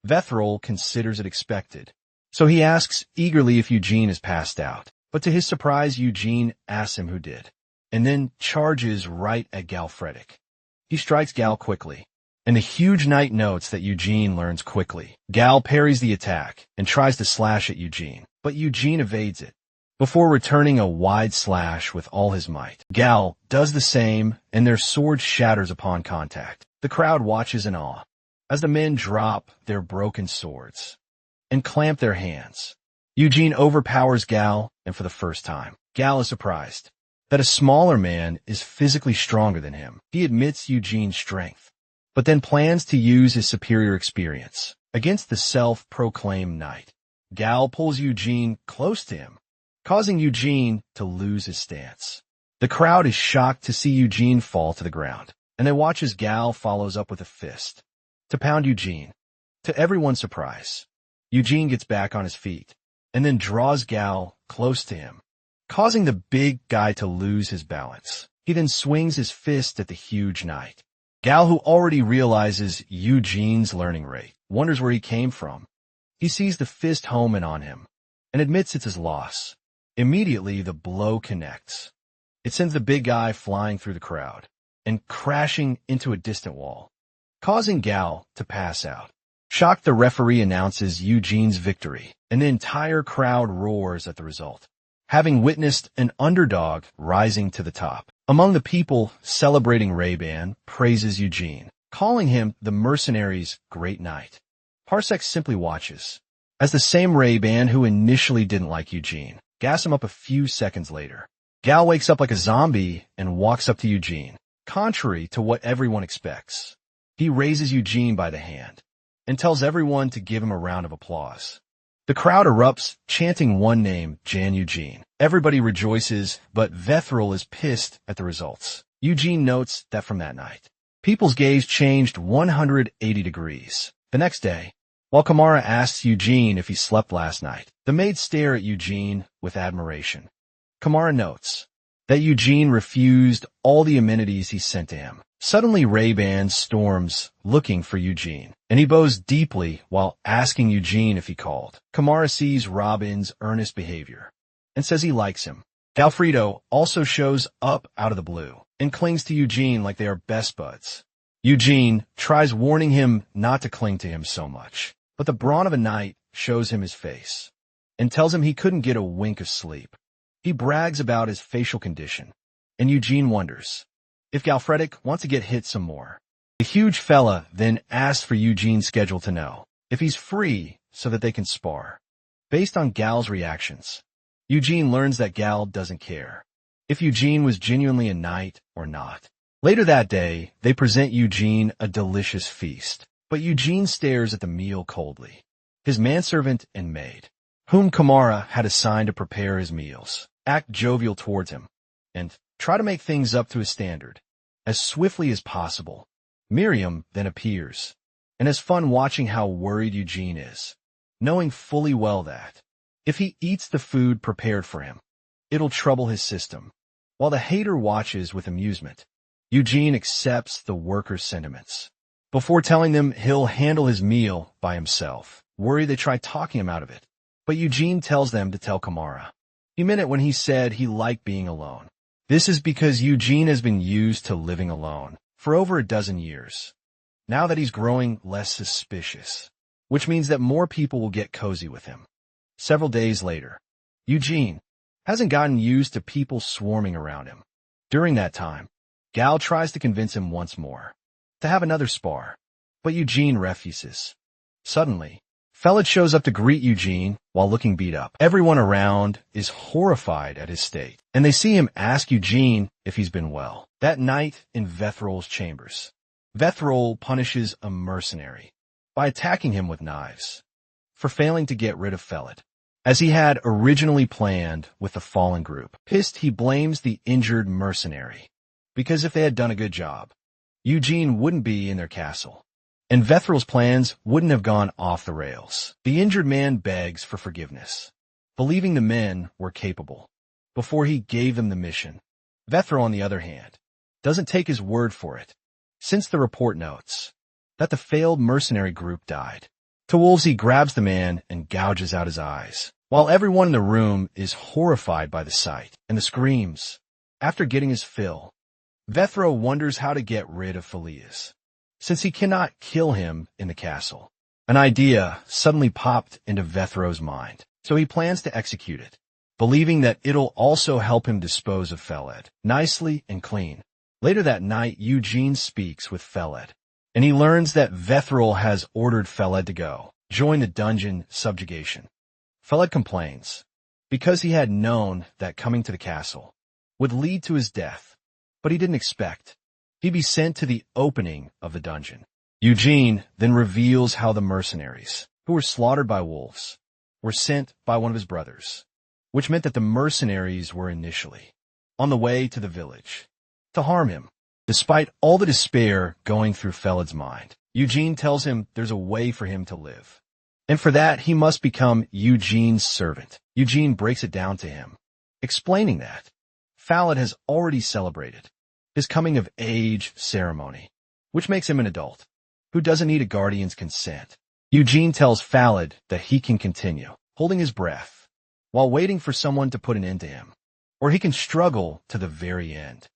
Vethril considers it expected, so he asks eagerly if Eugene is passed out, but to his surprise, Eugene asks him who did, and then charges right at Galfredic. He strikes Gal quickly, and the huge knight notes that Eugene learns quickly. Gal parries the attack and tries to slash at Eugene, but Eugene evades it before returning a wide slash with all his might. Gal does the same, and their sword shatters upon contact. The crowd watches in awe as the men drop their broken swords and clamp their hands. Eugene overpowers Gal, and for the first time, Gal is surprised that a smaller man is physically stronger than him. He admits Eugene's strength, but then plans to use his superior experience against the self-proclaimed knight. Gal pulls Eugene close to him, causing Eugene to lose his stance. The crowd is shocked to see Eugene fall to the ground, and they watch as Gal follows up with a fist to pound Eugene. To everyone's surprise, Eugene gets back on his feet and then draws Gal close to him, causing the big guy to lose his balance. He then swings his fist at the huge knight. Gal, who already realizes Eugene's learning rate, wonders where he came from. He sees the fist home in on him and admits it's his loss. Immediately, the blow connects. It sends the big guy flying through the crowd and crashing into a distant wall, causing Gal to pass out. Shocked, the referee announces Eugene's victory, and the entire crowd roars at the result, having witnessed an underdog rising to the top. Among the people celebrating, Ray-Ban praises Eugene, calling him the mercenary's great knight. Parsec simply watches, as the same Ray-Ban who initially didn't like Eugene gas him up a few seconds later. Gal wakes up like a zombie and walks up to Eugene, contrary to what everyone expects. He raises Eugene by the hand and tells everyone to give him a round of applause. The crowd erupts, chanting one name, Jan Eugene. Everybody rejoices, but Vethril is pissed at the results. Eugene notes that from that night, people's gaze changed 180 degrees. The next day, while Kamara asks Eugene if he slept last night, the maids stare at Eugene with admiration. Kamara notes that Eugene refused all the amenities he sent to him. Suddenly, Ray-Ban storms looking for Eugene, and he bows deeply while asking Eugene if he called. Kamara sees Robin's earnest behavior and says he likes him. Galfredo also shows up out of the blue and clings to Eugene like they are best buds. Eugene tries warning him not to cling to him so much, but the brawn of a knight shows him his face and tells him he couldn't get a wink of sleep. He brags about his facial condition, and Eugene wonders if Galfredic wants to get hit some more. The huge fella then asks for Eugene's schedule to know if he's free so that they can spar. Based on Gal's reactions, Eugene learns that Gal doesn't care if Eugene was genuinely a knight or not. Later that day, they present Eugene a delicious feast, but Eugene stares at the meal coldly. His manservant and maid, whom Kamara had assigned to prepare his meals, act jovial towards him and try to make things up to his standard as swiftly as possible. Miriam then appears and has fun watching how worried Eugene is, knowing fully well that if he eats the food prepared for him, it'll trouble his system. While the hater watches with amusement, Eugene accepts the workers' sentiments before telling them he'll handle his meal by himself. Worried, they try talking him out of it, but Eugene tells them to tell Kamara. He meant it when he said he liked being alone. This is because Eugene has been used to living alone for over a dozen years. Now that he's growing less suspicious, which means that more people will get cozy with him. Several days later, Eugene hasn't gotten used to people swarming around him. During that time, Gal tries to convince him once more to have another spar, but Eugene refuses. Suddenly, Felid shows up to greet Eugene while looking beat up. Everyone around is horrified at his state, and they see him ask Eugene if he's been well. That night in Vethril's chambers, Vethril punishes a mercenary by attacking him with knives for failing to get rid of Felid, as he had originally planned with the fallen group. Pissed, he blames the injured mercenary, because if they had done a good job, Eugene wouldn't be in their castle, and Vethril's plans wouldn't have gone off the rails. The injured man begs for forgiveness, believing the men were capable, before he gave them the mission. Vethril, on the other hand, doesn't take his word for it, since the report notes that the failed mercenary group died. To wolves, he grabs the man and gouges out his eyes, while everyone in the room is horrified by the sight and the screams. After getting his fill, Vethril wonders how to get rid of Felias, since he cannot kill him in the castle. An idea suddenly popped into Vethril's mind, so he plans to execute it, believing that it'll also help him dispose of Feled nicely and clean. Later that night, Eugene speaks with Feled, and he learns that Vethril has ordered Feled to go join the dungeon subjugation. Feled complains because he had known that coming to the castle would lead to his death, but he didn't expect. He'd be sent to the opening of the dungeon. Eugene then reveals how the mercenaries, who were slaughtered by wolves, were sent by one of his brothers, which meant that the mercenaries were initially on the way to the village to harm him. Despite all the despair going through Felad's mind, Eugene tells him there's a way for him to live. And for that, he must become Eugene's servant. Eugene breaks it down to him, explaining that Felad has already celebrated his coming-of-age ceremony, which makes him an adult who doesn't need a guardian's consent. Eugene tells Felad that he can continue holding his breath while waiting for someone to put an end to him, or he can struggle to the very end.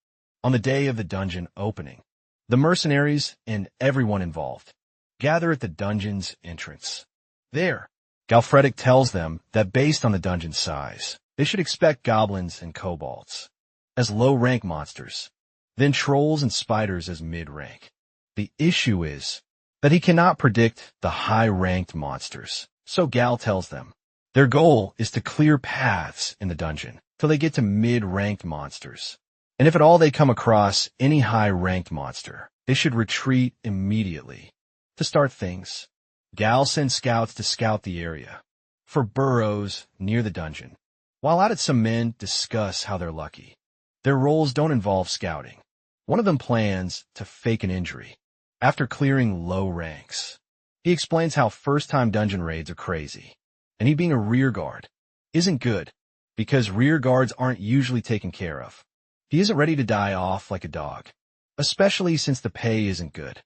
On the day of the dungeon opening, the mercenaries and everyone involved gather at the dungeon's entrance. There, Galfredic tells them that based on the dungeon's size, they should expect goblins and kobolds as low-rank monsters, then trolls and spiders as mid-rank. The issue is that he cannot predict the high-ranked monsters, so Gal tells them their goal is to clear paths in the dungeon till they get to mid-ranked monsters. And if at all they come across any high-ranked monster, they should retreat immediately. To start things, Gal sends scouts to scout the area for burrows near the dungeon, while out it some men discuss how they're lucky. Their roles don't involve scouting. One of them plans to fake an injury after clearing low ranks. He explains how first-time dungeon raids are crazy, and he being a rear guard isn't good because rear guards aren't usually taken care of. He isn't ready to die off like a dog, especially since the pay isn't good.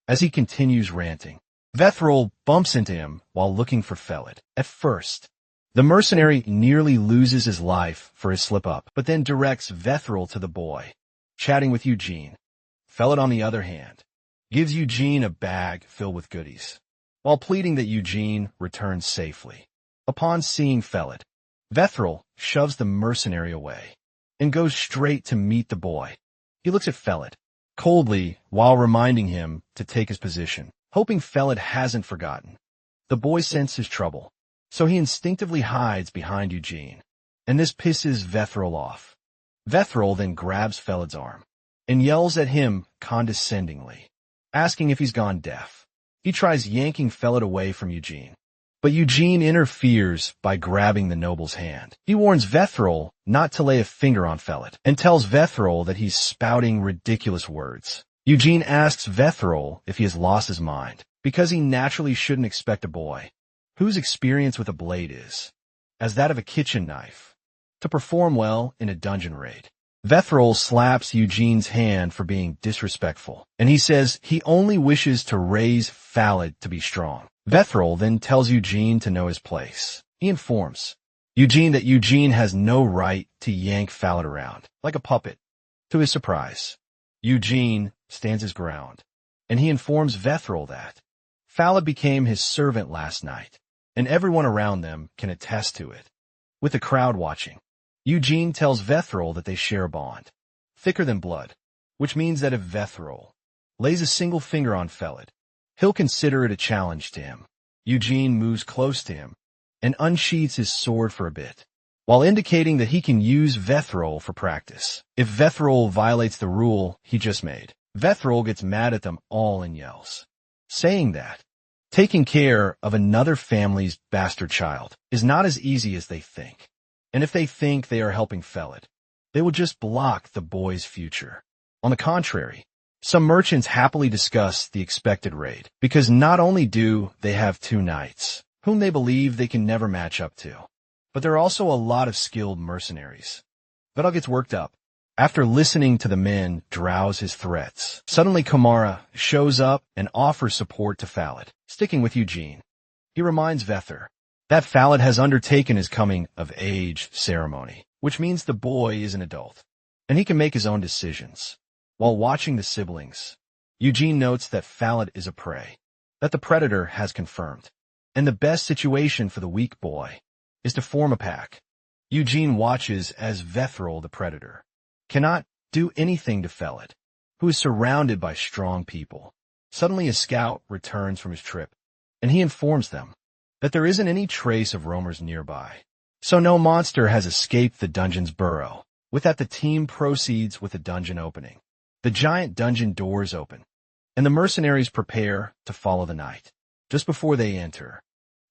As he continues ranting, Vethril bumps into him while looking for Felad. At first, the mercenary nearly loses his life for his slip-up, but then directs Vethril to the boy, chatting with Eugene. Felad, on the other hand, gives Eugene a bag filled with goodies, while pleading that Eugene returns safely. Upon seeing Felad, Vethril shoves the mercenary away and goes straight to meet the boy. He looks at Felad coldly while reminding him to take his position, hoping Felad hasn't forgotten. The boy senses trouble, so he instinctively hides behind Eugene, and this pisses Vethril off. Vethril then grabs Felad's arm and yells at him condescendingly, asking if he's gone deaf. He tries yanking Felad away from Eugene, but Eugene interferes by grabbing the noble's hand. He warns Vethril not to lay a finger on Felad and tells Vethril that he's spouting ridiculous words. Eugene asks Vethril if he has lost his mind, because he naturally shouldn't expect a boy, whose experience with a blade is as that of a kitchen knife, to perform well in a dungeon raid. Vethril slaps Eugene's hand for being disrespectful, and he says he only wishes to raise Felad to be strong. Vethril then tells Eugene to know his place. He informs Eugene that Eugene has no right to yank Felad around like a puppet. To his surprise, Eugene stands his ground, and he informs Vethril that Felad became his servant last night, and everyone around them can attest to it. With the crowd watching, Eugene tells Vethril that they share a bond, thicker than blood, which means that if Vethril lays a single finger on Felad, he'll consider it a challenge to him. Eugene moves close to him and unsheathes his sword for a bit, while indicating that he can use Vethril for practice. If Vethril violates the rule he just made, Vethril gets mad at them all and yells, saying that taking care of another family's bastard child is not as easy as they think. And if they think they are helping Felad, they will just block the boy's future. On the contrary, some merchants happily discuss the expected raid, because not only do they have 2 knights, whom they believe they can never match up to, but there are also a lot of skilled mercenaries. Vedal gets worked up. After listening to the men drowse his threats, suddenly Komara shows up and offers support to Felad, sticking with Eugene. He reminds Vether that Felad has undertaken his coming-of-age ceremony, which means the boy is an adult, and he can make his own decisions. While watching the siblings, Eugene notes that Felad is a prey that the predator has confirmed, and the best situation for the weak boy is to form a pack. Eugene watches as Vethril, the predator, cannot do anything to Felad, who is surrounded by strong people. Suddenly a scout returns from his trip, and he informs them that there isn't any trace of roamers nearby, so no monster has escaped the dungeon's burrow. With that, the team proceeds with the dungeon opening. The giant dungeon doors open, and the mercenaries prepare to follow the knight. Just before they enter,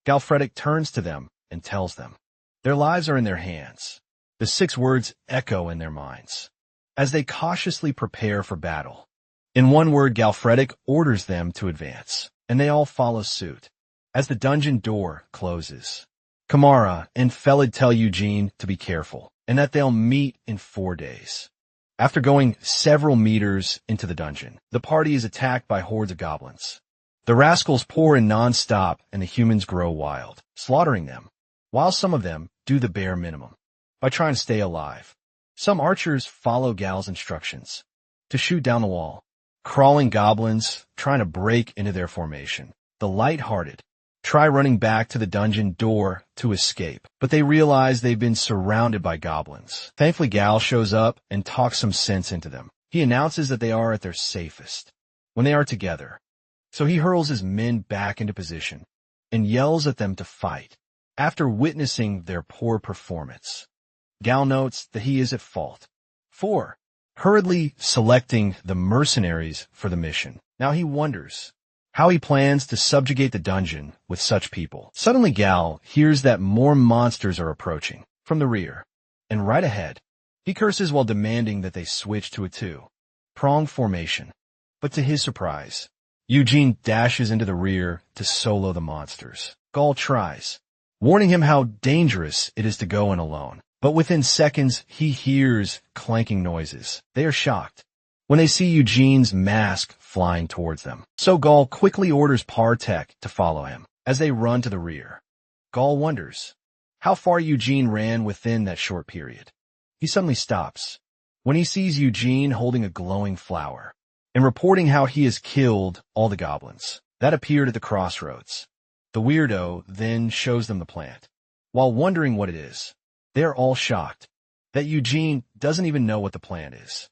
Galfredic turns to them and tells them their lives are in their hands. The 6 words echo in their minds as they cautiously prepare for battle. In one word, Galfredic orders them to advance, and they all follow suit. As the dungeon door closes, Kamara and Felid tell Eugene to be careful, and that they'll meet in 4 days. After going several meters into the dungeon, the party is attacked by hordes of goblins. The rascals pour in non-stop, and the humans grow wild, slaughtering them, while some of them do the bare minimum by trying to stay alive. Some archers follow Gal's instructions to shoot down the wall, crawling goblins trying to break into their formation. The light-hearted try running back to the dungeon door to escape, but they realize they've been surrounded by goblins. Thankfully, Gal shows up and talks some sense into them. He announces that they are at their safest when they are together, so he hurls his men back into position and yells at them to fight. After witnessing their poor performance, Gal notes that he is at fault for hurriedly selecting the mercenaries for the mission. Now he wonders how he plans to subjugate the dungeon with such people. Suddenly, Gal hears that more monsters are approaching from the rear, and right ahead, he curses while demanding that they switch to a 2-prong formation. But to his surprise, Eugene dashes into the rear to solo the monsters. Gal tries, warning him how dangerous it is to go in alone. But within seconds, he hears clanking noises. They are shocked when they see Eugene's mask flying towards them. So Gal quickly orders Partek to follow him as they run to the rear. Gal wonders how far Eugene ran within that short period. He suddenly stops when he sees Eugene holding a glowing flower and reporting how he has killed all the goblins that appeared at the crossroads. The weirdo then shows them the plant. While wondering what it is, they are all shocked that Eugene doesn't even know what the plant is.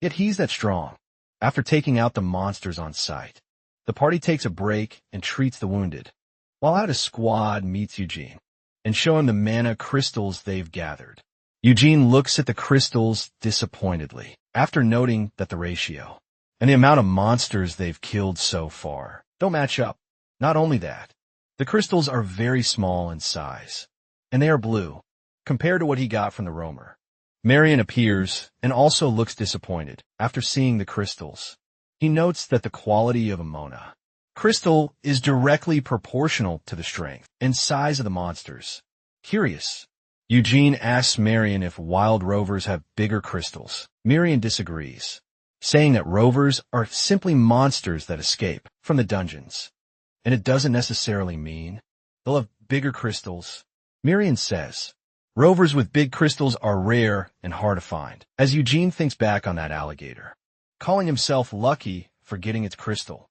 Yet he's that strong. After taking out the monsters on sight, the party takes a break and treats the wounded, while out a squad meets Eugene and show him the mana crystals they've gathered. Eugene looks at the crystals disappointedly after noting that the ratio and the amount of monsters they've killed so far don't match up. Not only that, the crystals are very small in size, and they are blue compared to what he got from the roamer. Marion appears and also looks disappointed after seeing the crystals. He notes that the quality of a Mona crystal is directly proportional to the strength and size of the monsters. Curious, Eugene asks Marion if wild rovers have bigger crystals. Marion disagrees, saying that rovers are simply monsters that escape from the dungeons, and it doesn't necessarily mean they'll have bigger crystals. Marion says rovers with big crystals are rare and hard to find, as Eugene thinks back on that alligator, calling himself lucky for getting its crystal.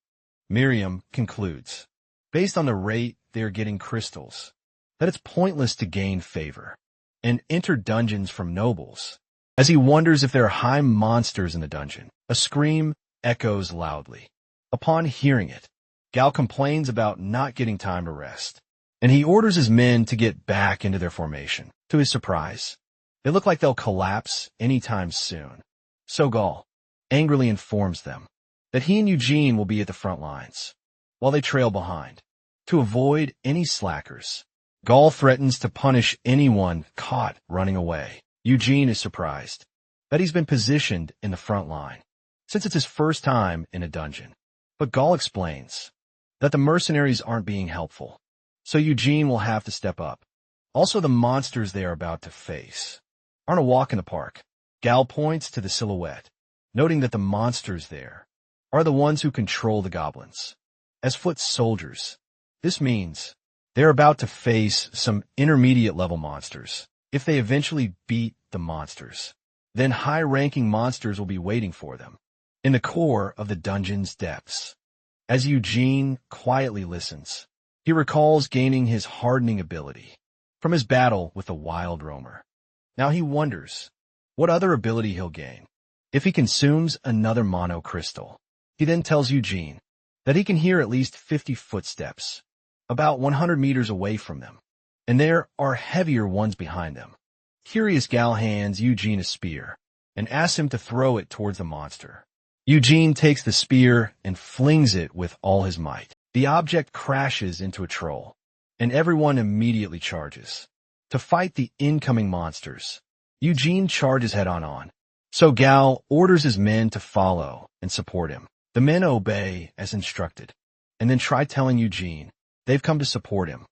Miriam concludes, based on the rate they are getting crystals, that it's pointless to gain favor and enter dungeons from nobles. As he wonders if there are high monsters in the dungeon, a scream echoes loudly. Upon hearing it, Gal complains about not getting time to rest, and he orders his men to get back into their formation. To his surprise, they look like they'll collapse anytime soon. So Gal angrily informs them that he and Eugene will be at the front lines, while they trail behind. To avoid any slackers, Gal threatens to punish anyone caught running away. Eugene is surprised that he's been positioned in the front line, since it's his first time in a dungeon. But Gal explains that the mercenaries aren't being helpful, so Eugene will have to step up. Also, the monsters they are about to face aren't a walk in the park. Gal points to the silhouette, noting that the monsters there are the ones who control the goblins. As foot soldiers, this means they're about to face some intermediate-level monsters. If they eventually beat the monsters, then high-ranking monsters will be waiting for them in the core of the dungeon's depths. As Eugene quietly listens, he recalls gaining his hardening ability from his battle with the wild roamer. Now he wonders what other ability he'll gain if he consumes another mono crystal. He then tells Eugene that he can hear at least 50 footsteps about 100 meters away from them, and there are heavier ones behind them. Curious Gal hands Eugene a spear and asks him to throw it towards the monster. Eugene takes the spear and flings it with all his might. The object crashes into a troll, and everyone immediately charges. To fight the incoming monsters, Eugene charges head-on. So Gal orders his men to follow and support him. The men obey as instructed, and then try telling Eugene they've come to support him.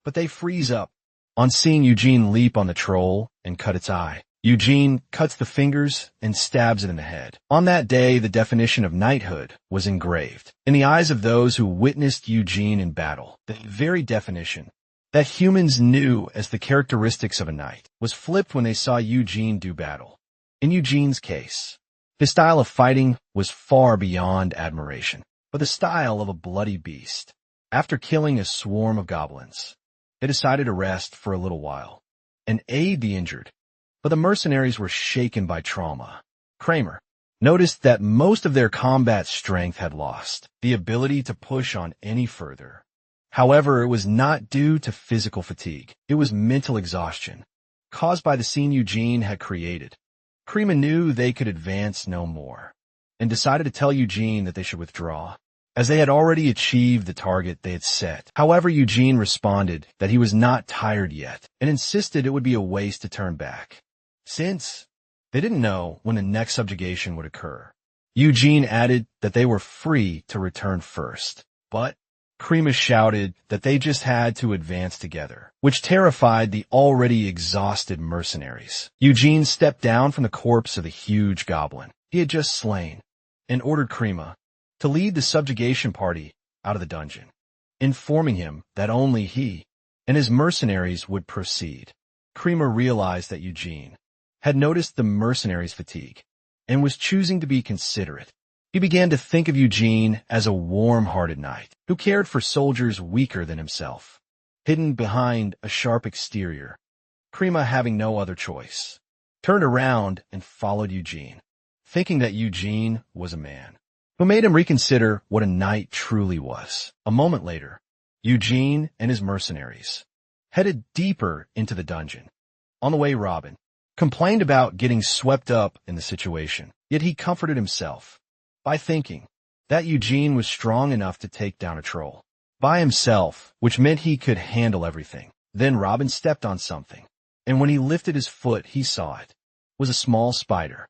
But they freeze up on seeing Eugene leap on the troll and cut its eye. Eugene cuts the fingers and stabs it in the head. On that day, the definition of knighthood was engraved in the eyes of those who witnessed Eugene in battle. The very definition that humans knew as the characteristics of a knight was flipped when they saw Eugene do battle. In Eugene's case, his style of fighting was far beyond admiration, but the style of a bloody beast. After killing a swarm of goblins, they decided to rest for a little while and aid the injured. But the mercenaries were shaken by trauma. Kramer noticed that most of their combat strength had lost the ability to push on any further. However, it was not due to physical fatigue. It was mental exhaustion, caused by the scene Eugene had created. Kramer knew they could advance no more, and decided to tell Eugene that they should withdraw, as they had already achieved the target they had set. However, Eugene responded that he was not tired yet, and insisted it would be a waste to turn back, since they didn't know when the next subjugation would occur. Eugene added that they were free to return first, but Kramer shouted that they just had to advance together, which terrified the already exhausted mercenaries. Eugene stepped down from the corpse of the huge goblin he had just slain and ordered Kramer to lead the subjugation party out of the dungeon, informing him that only he and his mercenaries would proceed. Kramer realized that Eugene had noticed the mercenaries' fatigue and was choosing to be considerate. He began to think of Eugene as a warm-hearted knight who cared for soldiers weaker than himself. Hidden behind a sharp exterior, Kramer, having no other choice, turned around and followed Eugene, thinking that Eugene was a man who made him reconsider what a knight truly was. A moment later, Eugene and his mercenaries headed deeper into the dungeon. On the way, Robin complained about getting swept up in the situation, yet he comforted himself by thinking that Eugene was strong enough to take down a troll by himself, which meant he could handle everything. Then Robin stepped on something, and when he lifted his foot, he saw it was a small spider.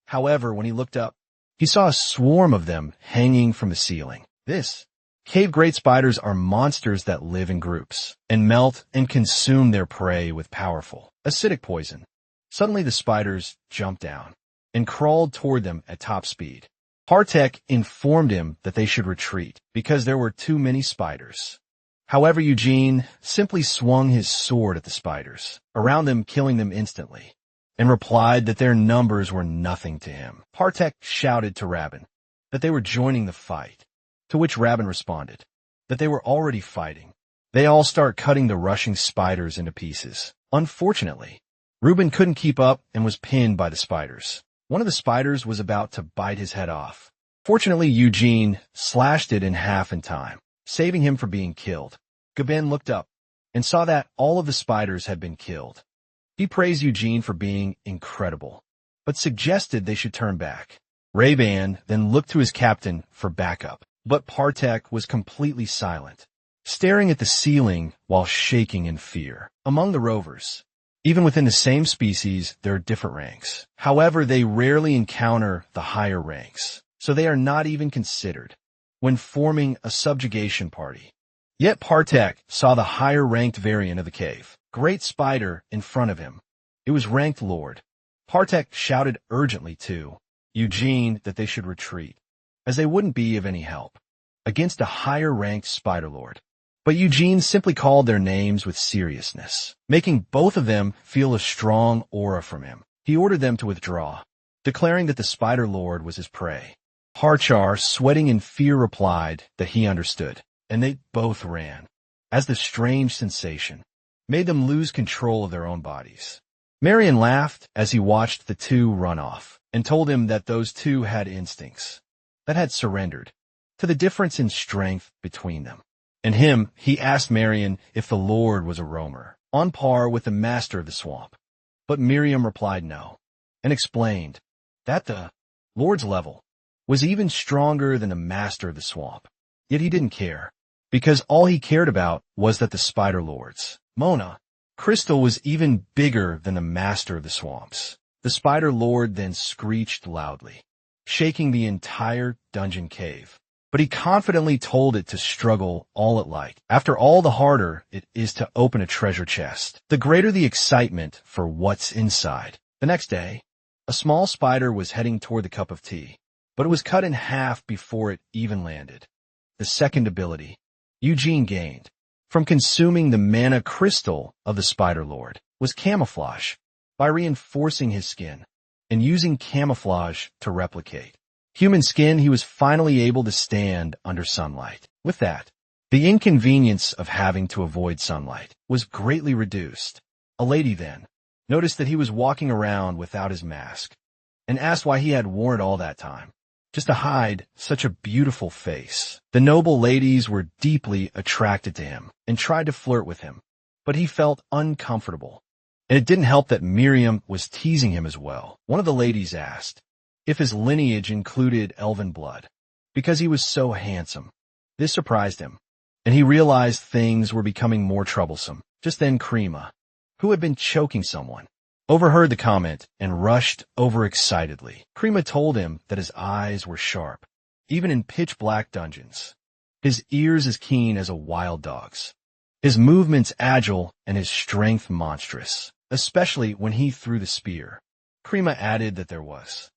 However, when he looked up, he saw a swarm of them hanging from the ceiling. This cave great spiders are monsters that live in groups and melt and consume their prey with powerful acidic poison. Suddenly the spiders jumped down and crawled toward them at top speed. Partek informed him that they should retreat because there were too many spiders. However, Eugene simply swung his sword at the spiders around them, killing them instantly, and replied that their numbers were nothing to him. Partek shouted to Rabin that they were joining the fight, to which Rabin responded that they were already fighting. They all start cutting the rushing spiders into pieces. Unfortunately, Reuben couldn't keep up and was pinned by the spiders. One of the spiders was about to bite his head off. Fortunately, Eugene slashed it in half in time, saving him from being killed. Gaben looked up and saw that all of the spiders had been killed. He praised Eugene for being incredible, but suggested they should turn back. Ray-Ban then looked to his captain for backup, but Partek was completely silent, staring at the ceiling while shaking in fear. Among the rovers, even within the same species, there are different ranks. However, they rarely encounter the higher ranks, so they are not even considered when forming a subjugation party. Yet Partek saw the higher-ranked variant of the cave, Great Spider, in front of him. It was ranked Lord. Partek shouted urgently to Eugene that they should retreat, as they wouldn't be of any help against a higher-ranked Spider Lord. But Eugene simply called their names with seriousness, making both of them feel a strong aura from him. He ordered them to withdraw, declaring that the Spider Lord was his prey. Harchar, sweating in fear, replied that he understood, and they both ran, as the strange sensation made them lose control of their own bodies. Marion laughed as he watched the two run off, and told him that those two had instincts that had surrendered to the difference in strength between them and him. He asked Marion if the Lord was a roamer, on par with the master of the swamp. But Miriam replied no, and explained that the Lord's level was even stronger than the master of the swamp. Yet he didn't care, because all he cared about was that the Spider Lord's Mona crystal was even bigger than the master of the swamps. The Spider Lord then screeched loudly, shaking the entire dungeon cave. But he confidently told it to struggle all it liked. After all, the harder it is to open a treasure chest, the greater the excitement for what's inside. The next day, a small spider was heading toward the cup of tea, but it was cut in half before it even landed. The second ability Eugene gained from consuming the mana crystal of the Spider Lord was camouflage, by reinforcing his skin and using camouflage to replicate human skin. He was finally able to stand under sunlight. With that, the inconvenience of having to avoid sunlight was greatly reduced. A lady then noticed that he was walking around without his mask and asked why he had worn it all that time, just to hide such a beautiful face. The noble ladies were deeply attracted to him and tried to flirt with him, but he felt uncomfortable. And it didn't help that Miriam was teasing him as well. One of the ladies asked if his lineage included elven blood, because he was so handsome. This surprised him, and he realized things were becoming more troublesome. Just then Krima, who had been choking someone, overheard the comment and rushed over excitedly. Krima told him that his eyes were sharp, even in pitch-black dungeons, his ears as keen as a wild dog's, his movements agile and his strength monstrous, especially when he threw the spear. Krima added that there was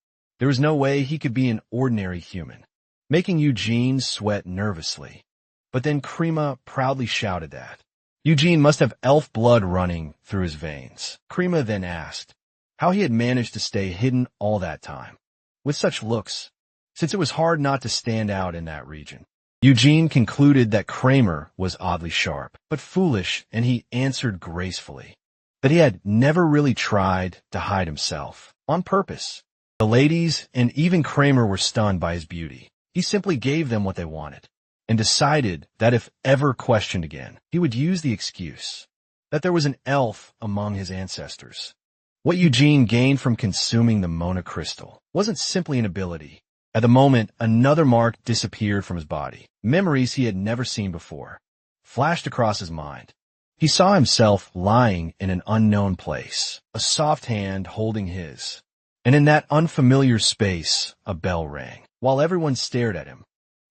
no way he could be an ordinary human, making Eugene sweat nervously. But then Krima proudly shouted that Eugene must have elf blood running through his veins. Krima then asked how he had managed to stay hidden all that time, with such looks, since it was hard not to stand out in that region. Eugene concluded that Kramer was oddly sharp, but foolish, and he answered gracefully that he had never really tried to hide himself on purpose. The ladies and even Kramer were stunned by his beauty. He simply gave them what they wanted and decided that if ever questioned again, he would use the excuse that there was an elf among his ancestors. What Eugene gained from consuming the Mona crystal wasn't simply an ability. At the moment, another mark disappeared from his body. Memories he had never seen before flashed across his mind. He saw himself lying in an unknown place, a soft hand holding his. And in that unfamiliar space, a bell rang. While everyone stared at him,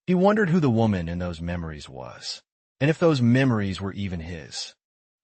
he wondered who the woman in those memories was, and if those memories were even his.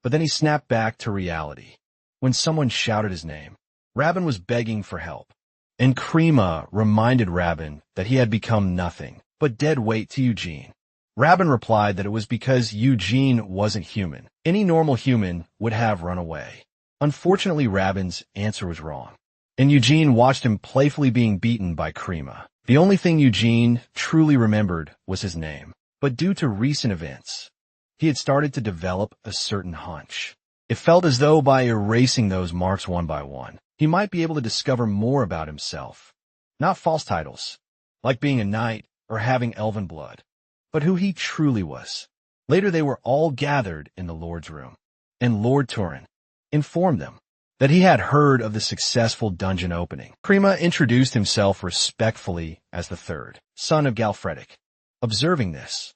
But then he snapped back to reality when someone shouted his name. Rabin was begging for help, and Krima reminded Rabin that he had become nothing but dead weight to Eugene. Rabin replied that it was because Eugene wasn't human. Any normal human would have run away. Unfortunately, Rabin's answer was wrong, and Eugene watched him playfully being beaten by Krima. The only thing Eugene truly remembered was his name. But due to recent events, he had started to develop a certain hunch. It felt as though by erasing those marks one by one, he might be able to discover more about himself. Not false titles, like being a knight or having elven blood, but who he truly was. Later they were all gathered in the Lord's room, and Lord Turin informed them that he had heard of the successful dungeon opening. Krima introduced himself respectfully as the third son of Galfredic. Observing this,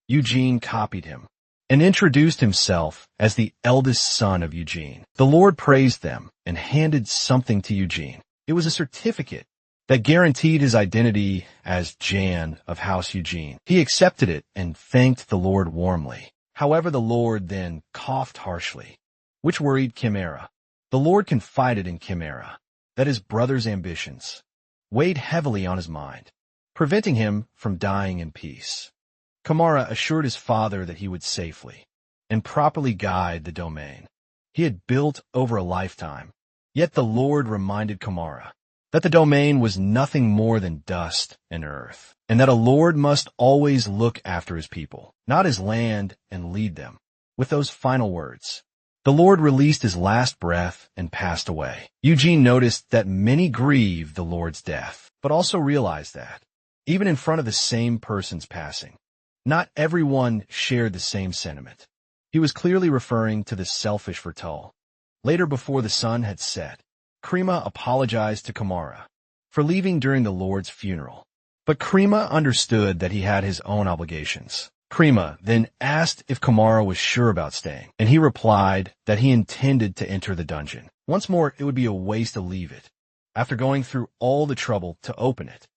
Eugene copied him and introduced himself as the eldest son of Eugene. The Lord praised them and handed something to Eugene. It was a certificate that guaranteed his identity as Jan of House Eugene. He accepted it and thanked the Lord warmly. However, the Lord then coughed harshly, which worried Chimera. The Lord confided in Chimera that his brother's ambitions weighed heavily on his mind, preventing him from dying in peace. Chimera assured his father that he would safely and properly guide the domain he had built over a lifetime. Yet the Lord reminded Chimera that the domain was nothing more than dust and earth, and that a lord must always look after his people, not his land, and lead them. With those final words, the Lord released his last breath and passed away. Eugene noticed that many grieved the Lord's death, but also realized that, even in front of the same person's passing, not everyone shared the same sentiment. He was clearly referring to the selfish Vertal, Later, before the sun had set, Krima apologized to Kamara for leaving during the Lord's funeral. But Krima understood that he had his own obligations. Krima then asked if Kamara was sure about staying, and he replied that he intended to enter the dungeon. Once more, it would be a waste to leave it. After going through all the trouble to open it,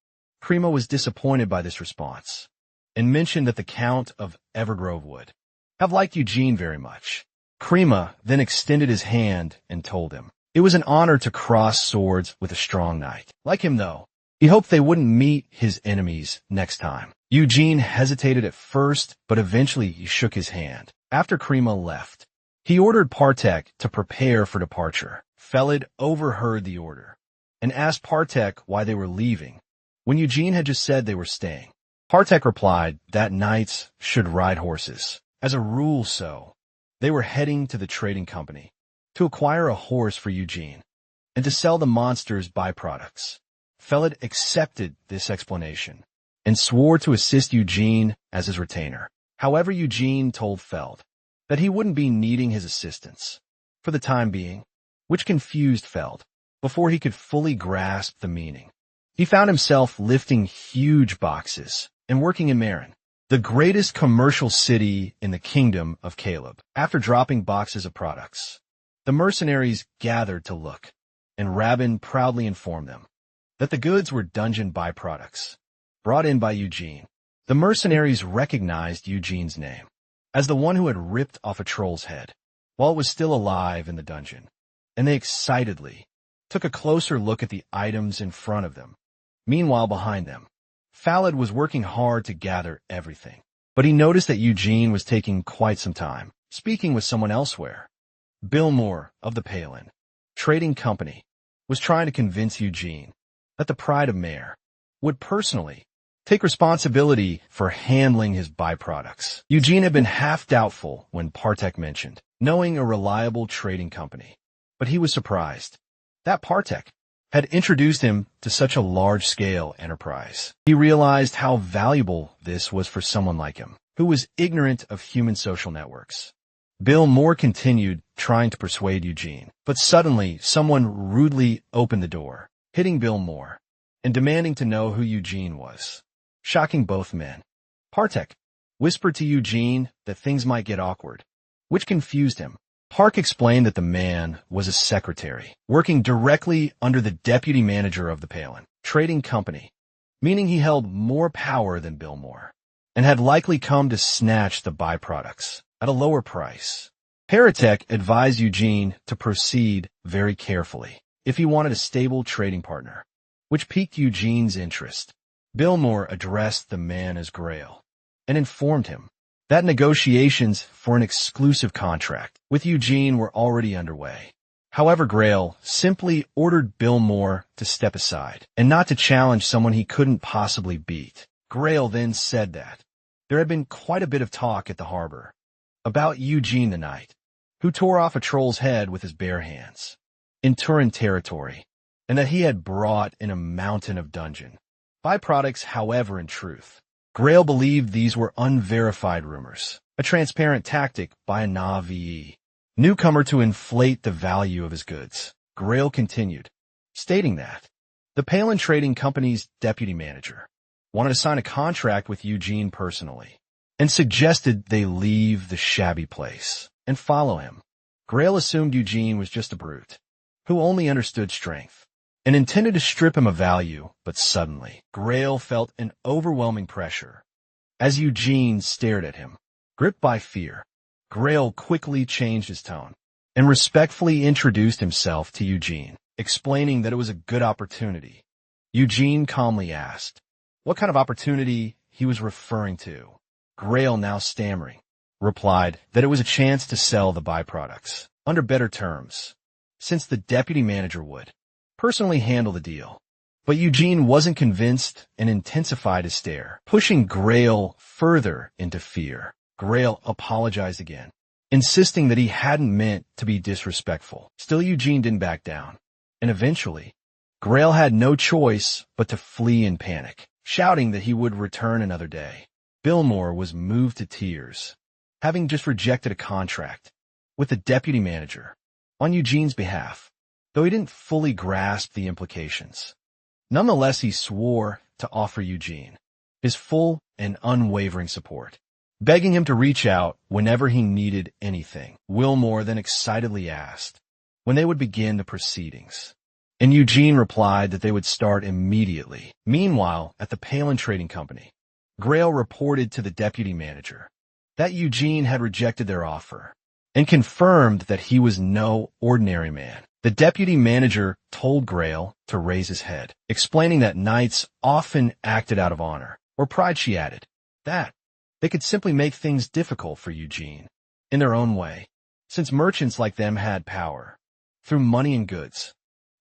Krima was disappointed by this response, and mentioned that the Count of Evergrove would have liked Eugene very much. Krima then extended his hand and told him it was an honor to cross swords with a strong knight. Like him, though, he hoped they wouldn't meet his enemies next time. Eugene hesitated at first, but eventually he shook his hand. After Krima left, he ordered Partek to prepare for departure. Felid overheard the order and asked Partek why they were leaving, when Eugene had just said they were staying. Partek replied that knights should ride horses. As a rule, so they were heading to the trading company to acquire a horse for Eugene and to sell the monster's byproducts. Felid accepted this explanation and swore to assist Eugene as his retainer. However, Eugene told Feld that he wouldn't be needing his assistance for the time being, which confused Feld before he could fully grasp the meaning. He found himself lifting huge boxes and working in Marin, the greatest commercial city in the kingdom of Caleb. After dropping boxes of products, the mercenaries gathered to look, and Rabin proudly informed them that the goods were dungeon byproducts brought in by Eugene. The mercenaries recognized Eugene's name as the one who had ripped off a troll's head while it was still alive in the dungeon, and they excitedly took a closer look at the items in front of them. Meanwhile, behind them, Falad was working hard to gather everything, but he noticed that Eugene was taking quite some time, speaking with someone elsewhere. Bill Moore of the Palin Trading Company was trying to convince Eugene that the Pride of Mayor would personally take responsibility for handling his byproducts. Eugene had been half doubtful when Partek mentioned knowing a reliable trading company, but he was surprised that Partek had introduced him to such a large-scale enterprise. He realized how valuable this was for someone like him, who was ignorant of human social networks. Bill Moore continued trying to persuade Eugene, but suddenly someone rudely opened the door, hitting Bill Moore and demanding to know who Eugene was, shocking both men. Partek whispered to Eugene that things might get awkward, which confused him. Park explained that the man was a secretary, working directly under the deputy manager of the Palin Trading Company, meaning he held more power than Bill Moore, and had likely come to snatch the byproducts at a lower price. Paratek advised Eugene to proceed very carefully if he wanted a stable trading partner, which piqued Eugene's interest. Bill Moore addressed the man as Grail and informed him that negotiations for an exclusive contract with Eugene were already underway. However, Grail simply ordered Bill Moore to step aside and not to challenge someone he couldn't possibly beat. Grail then said that there had been quite a bit of talk at the harbor about Eugene the Knight, who tore off a troll's head with his bare hands in Turin territory, and that he had brought in a mountain of dungeon byproducts. However, in truth, Grail believed these were unverified rumors, a transparent tactic by a Na'vi newcomer to inflate the value of his goods. Grail continued, stating that the Palin Trading Company's deputy manager wanted to sign a contract with Eugene personally, and suggested they leave the shabby place and follow him. Grail assumed Eugene was just a brute, who only understood strength, and intended to strip him of value, but suddenly, Grail felt an overwhelming pressure as Eugene stared at him. Gripped by fear, Grail quickly changed his tone and respectfully introduced himself to Eugene, explaining that it was a good opportunity. Eugene calmly asked what kind of opportunity he was referring to. Grail, now stammering, replied that it was a chance to sell the byproducts under better terms, since the deputy manager would personally handle the deal. But Eugene wasn't convinced and intensified his stare, pushing Grail further into fear. Grail apologized again, insisting that he hadn't meant to be disrespectful. Still, Eugene didn't back down, and eventually, Grail had no choice but to flee in panic, shouting that he would return another day. Billmore was moved to tears, having just rejected a contract with the deputy manager on Eugene's behalf, though he didn't fully grasp the implications. Nonetheless, he swore to offer Eugene his full and unwavering support, begging him to reach out whenever he needed anything. Wilmore then excitedly asked when they would begin the proceedings, and Eugene replied that they would start immediately. Meanwhile, at the Palin Trading Company, Grail reported to the deputy manager that Eugene had rejected their offer and confirmed that he was no ordinary man. The deputy manager told Grail to raise his head, explaining that knights often acted out of honor or pride. She added that they could simply make things difficult for Eugene in their own way, since merchants like them had power through money and goods.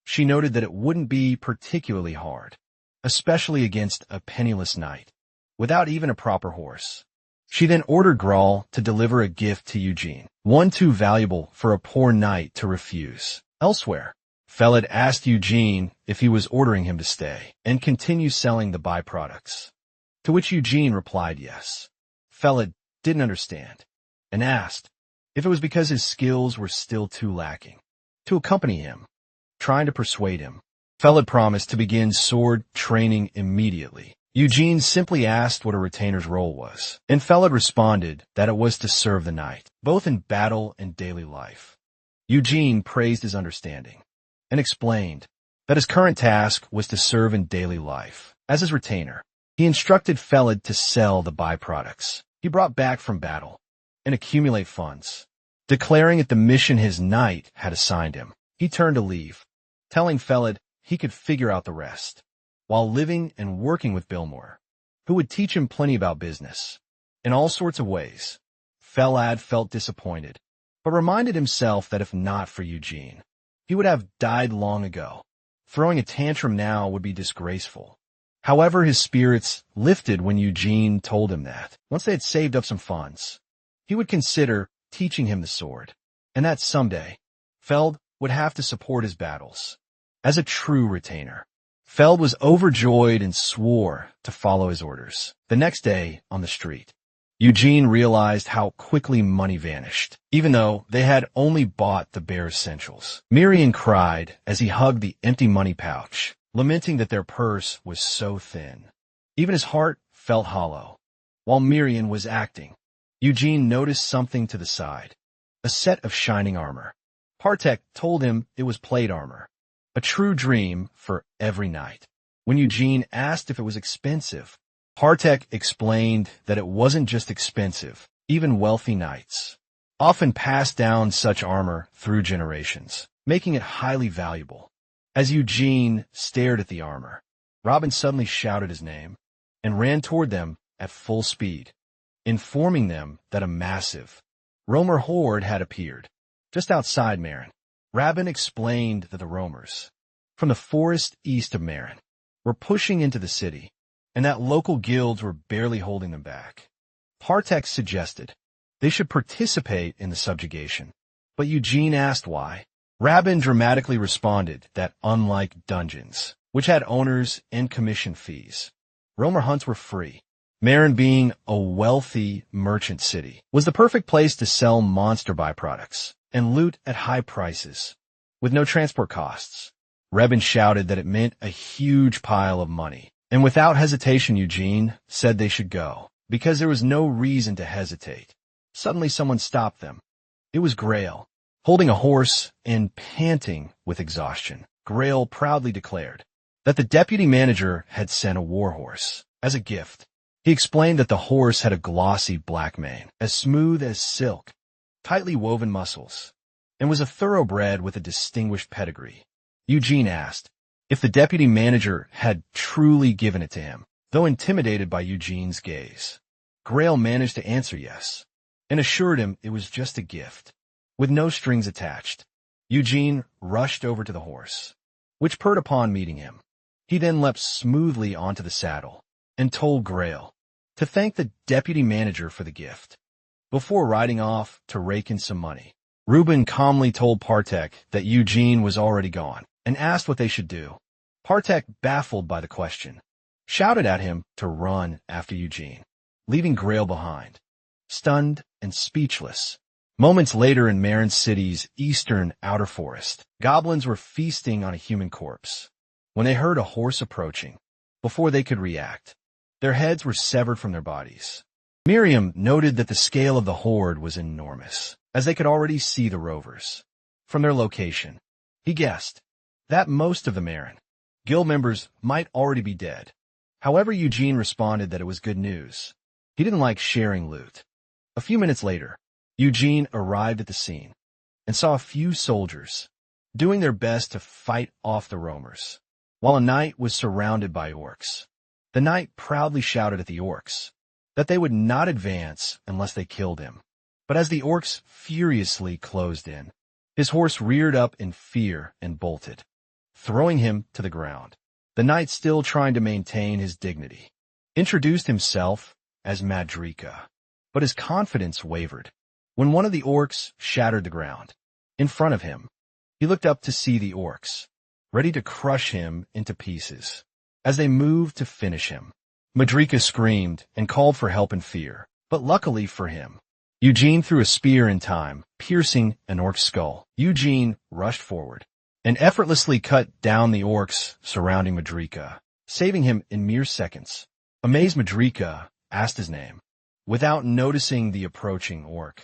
She noted that it wouldn't be particularly hard, especially against a penniless knight without even a proper horse. She then ordered Grail to deliver a gift to Eugene, one too valuable for a poor knight to refuse. Elsewhere, Feled asked Eugene if he was ordering him to stay and continue selling the byproducts, to which Eugene replied yes. Feled didn't understand and asked if it was because his skills were still too lacking to accompany him. Trying to persuade him, Feled promised to begin sword training immediately. Eugene simply asked what a retainer's role was, and Feled responded that it was to serve the knight, both in battle and daily life. Eugene praised his understanding and explained that his current task was to serve in daily life. As his retainer, he instructed Feled to sell the byproducts he brought back from battle and accumulate funds, declaring it the mission his knight had assigned him. He turned to leave, telling Feled he could figure out the rest, while living and working with Wilmore, who would teach him plenty about business. In all sorts of ways, Feled felt disappointed, but reminded himself that if not for Eugene, he would have died long ago. Throwing a tantrum now would be disgraceful. However, his spirits lifted when Eugene told him that, once they had saved up some funds, he would consider teaching him the sword, and that someday, Feld would have to support his battles as a true retainer. Feld was overjoyed and swore to follow his orders. The next day, on the street, Eugene realized how quickly money vanished, even though they had only bought the bare essentials. Miriam cried as he hugged the empty money pouch, lamenting that their purse was so thin. Even his heart felt hollow. While Miriam was acting, Eugene noticed something to the side, a set of shining armor. Partek told him it was plate armor, a true dream for every knight. When Eugene asked if it was expensive, Partek explained that it wasn't just expensive. Even wealthy knights often passed down such armor through generations, making it highly valuable. As Eugene stared at the armor, Robin suddenly shouted his name and ran toward them at full speed, informing them that a massive Romer horde had appeared just outside Marin. Rabin explained that the Romers, from the forest east of Marin, were pushing into the city, and that local guilds were barely holding them back. Partek suggested they should participate in the subjugation, but Eugene asked why. Rabin dramatically responded that unlike dungeons, which had owners and commission fees, Romer hunts were free. Marin, being a wealthy merchant city, was the perfect place to sell monster byproducts and loot at high prices, with no transport costs. Rebin shouted that it meant a huge pile of money, and without hesitation Eugene said they should go, because there was no reason to hesitate. Suddenly someone stopped them. It was Grail, holding a horse and panting with exhaustion. Grail proudly declared that the deputy manager had sent a war horse as a gift. He explained that the horse had a glossy black mane, as smooth as silk, tightly woven muscles, and was a thoroughbred with a distinguished pedigree. Eugene asked if the deputy manager had truly given it to him, though intimidated by Eugene's gaze. Grail managed to answer yes, and assured him it was just a gift, with no strings attached. Eugene rushed over to the horse, which purred upon meeting him. He then leapt smoothly onto the saddle and told Grail to thank the deputy manager for the gift, before riding off to rake in some money. Reuben calmly told Partek that Eugene was already gone and asked what they should do. Partek, baffled by the question, shouted at him to run after Eugene, leaving Grail behind. Stunned and speechless, Moments later in Marin City's eastern outer forest, goblins were feasting on a human corpse when they heard a horse approaching. Before they could react, their heads were severed from their bodies. Miriam noted that the scale of the horde was enormous, as they could already see the rovers. From their location, he guessed that most of the Marin guild members might already be dead. However, Eugene responded that it was good news. He didn't like sharing loot. A few minutes later, Eugene arrived at the scene and saw a few soldiers doing their best to fight off the roamers, while a knight was surrounded by orcs. The knight proudly shouted at the orcs that they would not advance unless they killed him. But as the orcs furiously closed in, his horse reared up in fear and bolted, throwing him to the ground. The knight, still trying to maintain his dignity, introduced himself as Madrika, but his confidence wavered when one of the orcs shattered the ground in front of him. He looked up to see the orcs, ready to crush him into pieces. As they moved to finish him, Madrika screamed and called for help in fear. But luckily for him, Eugene threw a spear in time, piercing an orc's skull. Eugene rushed forward and effortlessly cut down the orcs surrounding Madrika, saving him in mere seconds. Amazed, Madrika asked his name. Without noticing the approaching orc,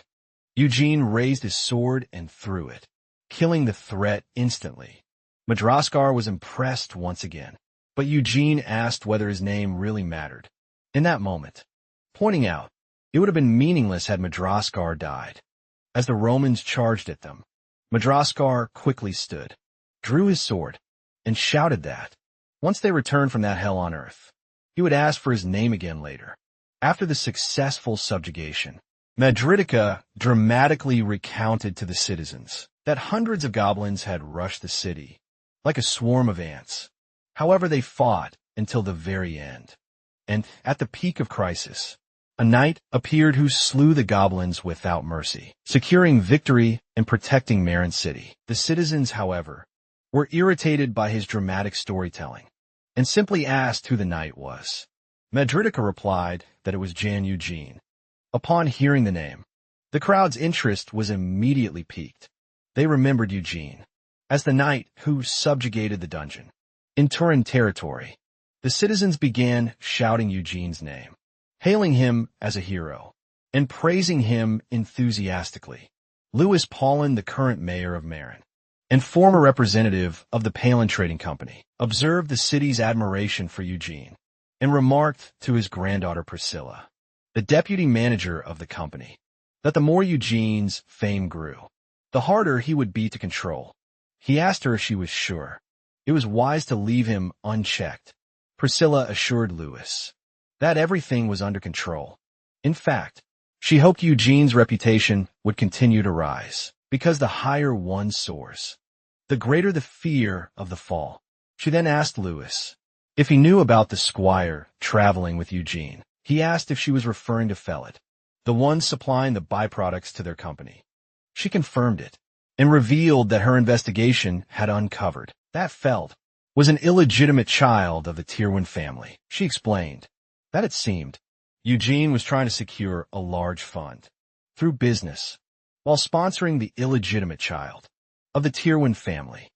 Eugene raised his sword and threw it, killing the threat instantly. Madraskar was impressed once again, but Eugene asked whether his name really mattered. In that moment, pointing out, it would have been meaningless had Madraskar died. As the Romans charged at them, Madraskar quickly stood, drew his sword, and shouted that, once they returned from that hell on earth, he would ask for his name again later. After the successful subjugation, Madridica dramatically recounted to the citizens that hundreds of goblins had rushed the city like a swarm of ants. However, they fought until the very end. And at the peak of crisis, a knight appeared who slew the goblins without mercy, securing victory and protecting Marin City. The citizens, however, were irritated by his dramatic storytelling and simply asked who the knight was. Madridica replied that it was Jan Eugene. Upon hearing the name, the crowd's interest was immediately piqued. They remembered Eugene as the knight who subjugated the dungeon. In Turin territory, the citizens began shouting Eugene's name, hailing him as a hero, and praising him enthusiastically. Louis Paulin, the current mayor of Marin and former representative of the Palin Trading Company, observed the city's admiration for Eugene and remarked to his granddaughter Priscilla, the deputy manager of the company, that the more Eugene's fame grew, the harder he would be to control. He asked her if she was sure it was wise to leave him unchecked. Priscilla assured Louis that everything was under control. In fact, she hoped Eugene's reputation would continue to rise, because the higher one soars, the greater the fear of the fall. She then asked Louis if he knew about the squire traveling with Eugene. He asked if she was referring to Fellet, the one supplying the byproducts to their company. She confirmed it and revealed that her investigation had uncovered that Feld was an illegitimate child of the Tyrwin family. She explained that it seemed Eugene was trying to secure a large fund through business while sponsoring the illegitimate child of the Tyrwin family.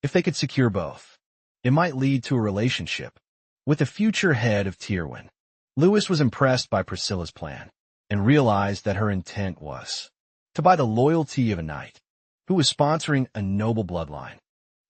If they could secure both, it might lead to a relationship with the future head of Tyrwin. Louis was impressed by Priscilla's plan and realized that her intent was to buy the loyalty of a knight who was sponsoring a noble bloodline.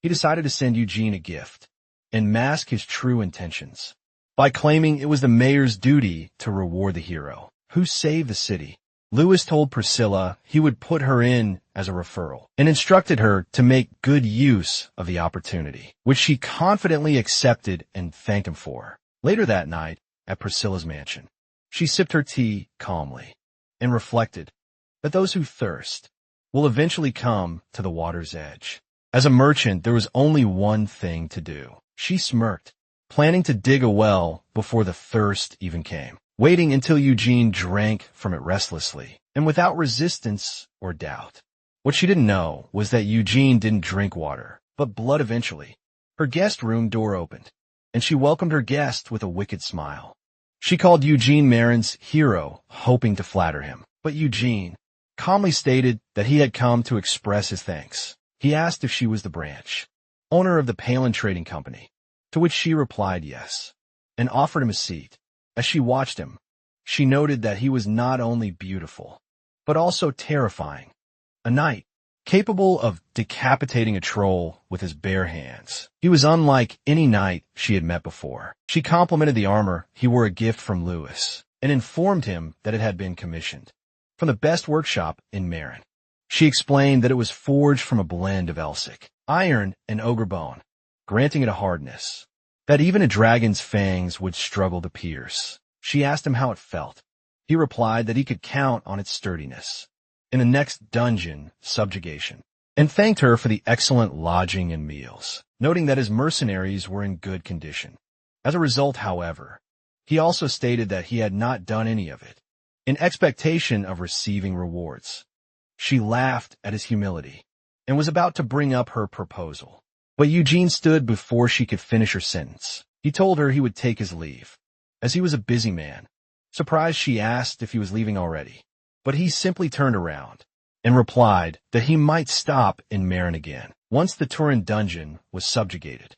He decided to send Eugene a gift and mask his true intentions by claiming it was the mayor's duty to reward the hero who saved the city. Louis told Priscilla he would put her in as a referral and instructed her to make good use of the opportunity, which she confidently accepted and thanked him for. Later that night, at Priscilla's mansion, she sipped her tea calmly and reflected that those who thirst will eventually come to the water's edge. As a merchant, there was only one thing to do. She smirked, planning to dig a well before the thirst even came, waiting until Eugene drank from it restlessly and without resistance or doubt. What she didn't know was that Eugene didn't drink water, but blood eventually. Her guest room door opened, and she welcomed her guest with a wicked smile. She called Eugene Marin's hero, hoping to flatter him. But Eugene calmly stated that he had come to express his thanks. He asked if she was the branch owner of the Palin Trading Company, to which she replied yes, and offered him a seat. As she watched him, she noted that he was not only beautiful, but also terrifying. A knight, capable of decapitating a troll with his bare hands. He was unlike any knight she had met before. She complimented the armor he wore, a gift from Lewis, and informed him that it had been commissioned from the best workshop in Marin. She explained that it was forged from a blend of Elsic, iron, and ogre bone, granting it a hardness that even a dragon's fangs would struggle to pierce. She asked him how it felt. He replied that he could count on its sturdiness in the next dungeon, subjugation, and thanked her for the excellent lodging and meals, noting that his mercenaries were in good condition. As a result, however, he also stated that he had not done any of it in expectation of receiving rewards. She laughed at his humility and was about to bring up her proposal, but Eugene stood before she could finish her sentence. He told her he would take his leave, as he was a busy man. Surprised, she asked if he was leaving already, but he simply turned around and replied that he might stop in Marin again once the Turin dungeon was subjugated.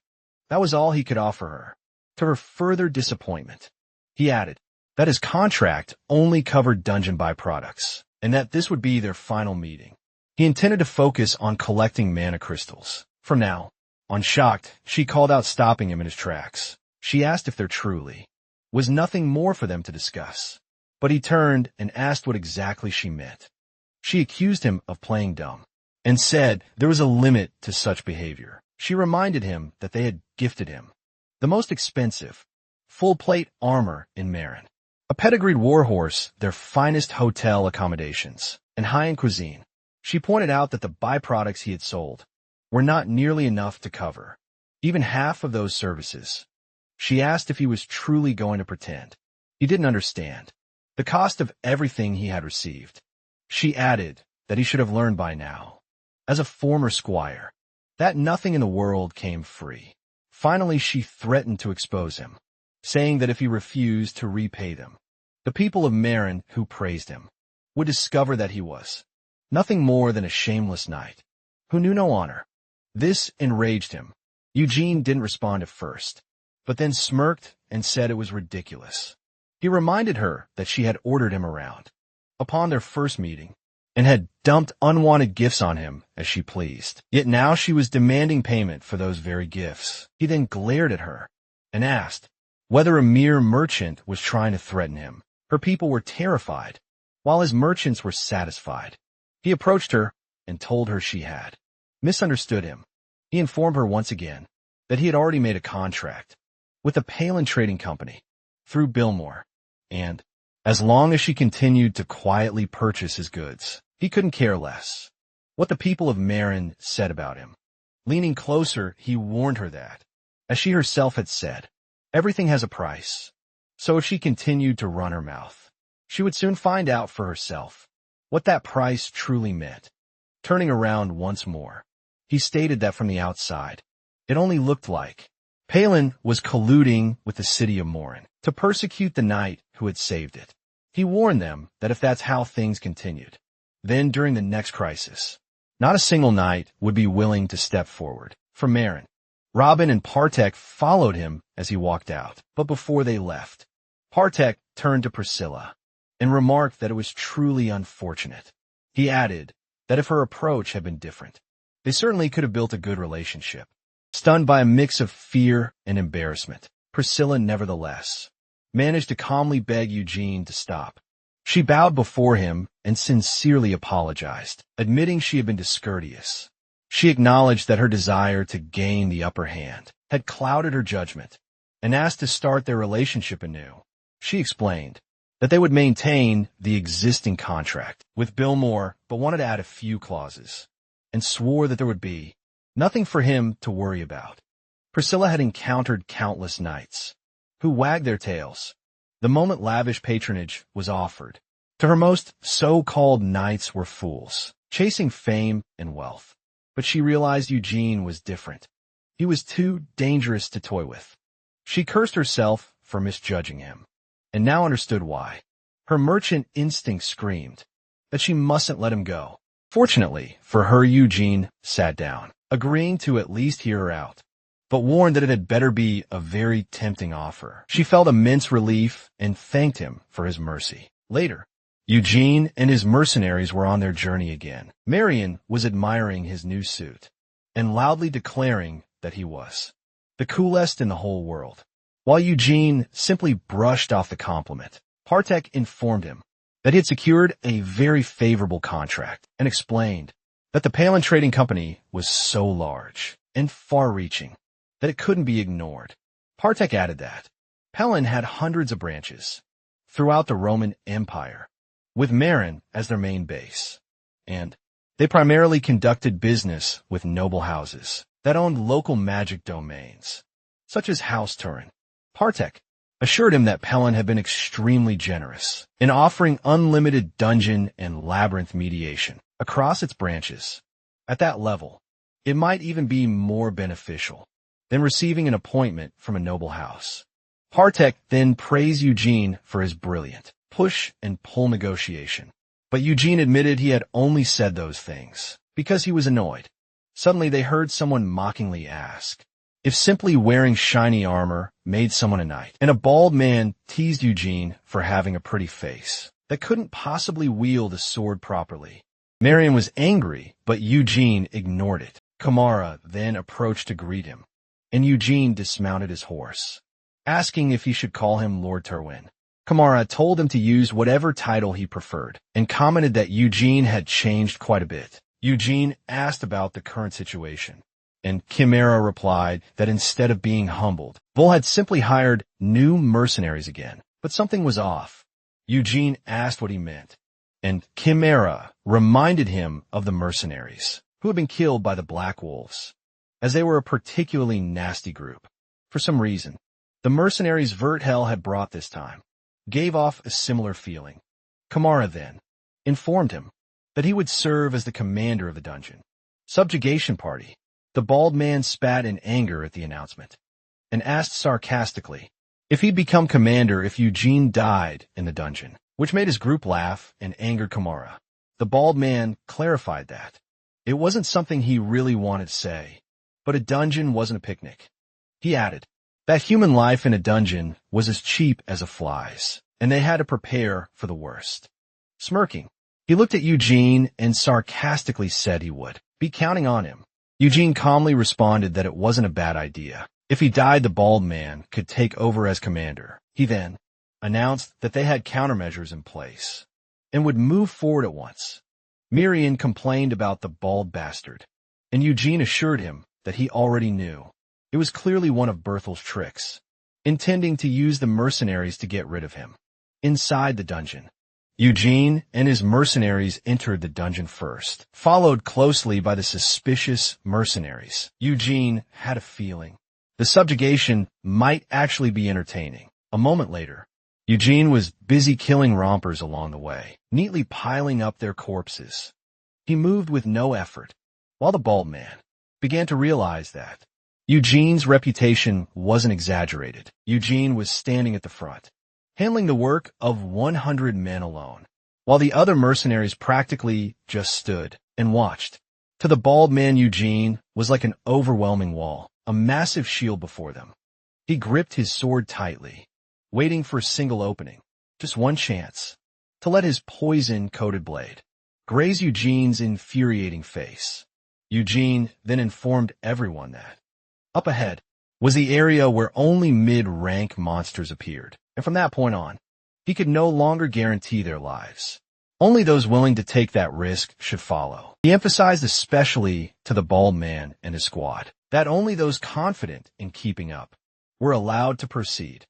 That was all he could offer her. To her further disappointment, he added that his contract only covered dungeon byproducts, and that this would be their final meeting. He intended to focus on collecting mana crystals. From now on, shocked, she called out, stopping him in his tracks. She asked if there truly was nothing more for them to discuss, but he turned and asked what exactly she meant. She accused him of playing dumb and said there was a limit to such behavior. She reminded him that they had gifted him the most expensive, full-plate armor in Marin, a pedigreed warhorse, their finest hotel accommodations, and high-end cuisine. She pointed out that the byproducts he had sold were not nearly enough to cover even half of those services. She asked if he was truly going to pretend he didn't understand the cost of everything he had received. She added that he should have learned by now, as a former squire, that nothing in the world came free. Finally, she threatened to expose him, saying that if he refused to repay them, the people of Marin who praised him would discover that he was nothing more than a shameless knight who knew no honor. This enraged him. Eugene didn't respond at first, but then smirked and said it was ridiculous. He reminded her that she had ordered him around upon their first meeting and had dumped unwanted gifts on him as she pleased. Yet now she was demanding payment for those very gifts. He then glared at her and asked whether a mere merchant was trying to threaten him. Her people were terrified, while his merchants were satisfied. He approached her and told her she had misunderstood him. He informed her once again that he had already made a contract with the Palin Trading Company through Billmore, and as long as she continued to quietly purchase his goods, he couldn't care less what the people of Marin said about him. Leaning closer, he warned her that, as she herself had said, everything has a price. So if she continued to run her mouth, she would soon find out for herself what that price truly meant. Turning around once more, he stated that from the outside, it only looked like Palin was colluding with the city of Morin to persecute the knight who had saved it. He warned them that if that's how things continued, then during the next crisis, not a single knight would be willing to step forward. From Marin, Robin and Partek followed him as he walked out, but before they left, Partek turned to Priscilla and remarked that it was truly unfortunate. He added that if her approach had been different, they certainly could have built a good relationship. Stunned by a mix of fear and embarrassment, Priscilla nevertheless managed to calmly beg Eugene to stop. She bowed before him and sincerely apologized, admitting she had been discourteous. She acknowledged that her desire to gain the upper hand had clouded her judgment and asked to start their relationship anew. She explained that they would maintain the existing contract with Billmore, but wanted to add a few clauses, and swore that there would be nothing for him to worry about. Priscilla had encountered countless knights who wagged their tails the moment lavish patronage was offered. To her, most so-called knights were fools, chasing fame and wealth. But she realized Eugene was different. He was too dangerous to toy with. She cursed herself for misjudging him, and now understood why. Her merchant instinct screamed that she mustn't let him go. Fortunately for her, Eugene sat down, agreeing to at least hear her out, but warned that it had better be a very tempting offer. She felt immense relief and thanked him for his mercy. Later, Eugene and his mercenaries were on their journey again. Marion was admiring his new suit and loudly declaring that he was the coolest in the whole world, while Eugene simply brushed off the compliment. Partek informed him that he had secured a very favorable contract and explained that the Palin Trading Company was so large and far-reaching that it couldn't be ignored. Partek added that Palin had hundreds of branches throughout the Roman Empire, with Marin as their main base, and they primarily conducted business with noble houses that owned local magic domains, such as House Turin. Partek assured him that Palin had been extremely generous in offering unlimited dungeon and labyrinth mediation across its branches. At that level, it might even be more beneficial than receiving an appointment from a noble house. Partek then praised Eugene for his brilliant push and pull negotiation, but Eugene admitted he had only said those things because he was annoyed. Suddenly they heard someone mockingly ask if simply wearing shiny armor made someone a knight, and a bald man teased Eugene for having a pretty face that couldn't possibly wield a sword properly. Marion was angry, but Eugene ignored it. Kamara then approached to greet him, and Eugene dismounted his horse, asking if he should call him Lord Terwin. Kamara told him to use whatever title he preferred, and commented that Eugene had changed quite a bit. Eugene asked about the current situation, and Chimera replied that instead of being humbled, Bull had simply hired new mercenaries again. But something was off. Eugene asked what he meant, and Chimera reminded him of the mercenaries who had been killed by the Black Wolves, as they were a particularly nasty group. For some reason, the mercenaries Verthel had brought this time gave off a similar feeling. Kamara then informed him that he would serve as the commander of the dungeon subjugation party. The bald man spat in anger at the announcement and asked sarcastically if he'd become commander if Eugene died in the dungeon, which made his group laugh and angered Kamara. The bald man clarified that it wasn't something he really wanted to say, but a dungeon wasn't a picnic. He added that human life in a dungeon was as cheap as a fly's, and they had to prepare for the worst. Smirking, he looked at Eugene and sarcastically said he would be counting on him. Eugene calmly responded that it wasn't a bad idea. If he died, the bald man could take over as commander. He then announced that they had countermeasures in place and would move forward at once. Miriam complained about the bald bastard, and Eugene assured him that he already knew. It was clearly one of Berthel's tricks, intending to use the mercenaries to get rid of him. Inside the dungeon, Eugene and his mercenaries entered the dungeon first, followed closely by the suspicious mercenaries. Eugene had a feeling the subjugation might actually be entertaining. A moment later, Eugene was busy killing rompers along the way, neatly piling up their corpses. He moved with no effort, while the bald man began to realize that Eugene's reputation wasn't exaggerated. Eugene was standing at the front, handling the work of 100 men alone, while the other mercenaries practically just stood and watched. To the bald man, Eugene was like an overwhelming wall, a massive shield before them. He gripped his sword tightly, waiting for a single opening, just one chance, to let his poison-coated blade graze Eugene's infuriating face. Eugene then informed everyone that up ahead was the area where only mid-rank monsters appeared, and from that point on, he could no longer guarantee their lives. Only those willing to take that risk should follow. He emphasized especially to the bald man and his squad that only those confident in keeping up were allowed to proceed.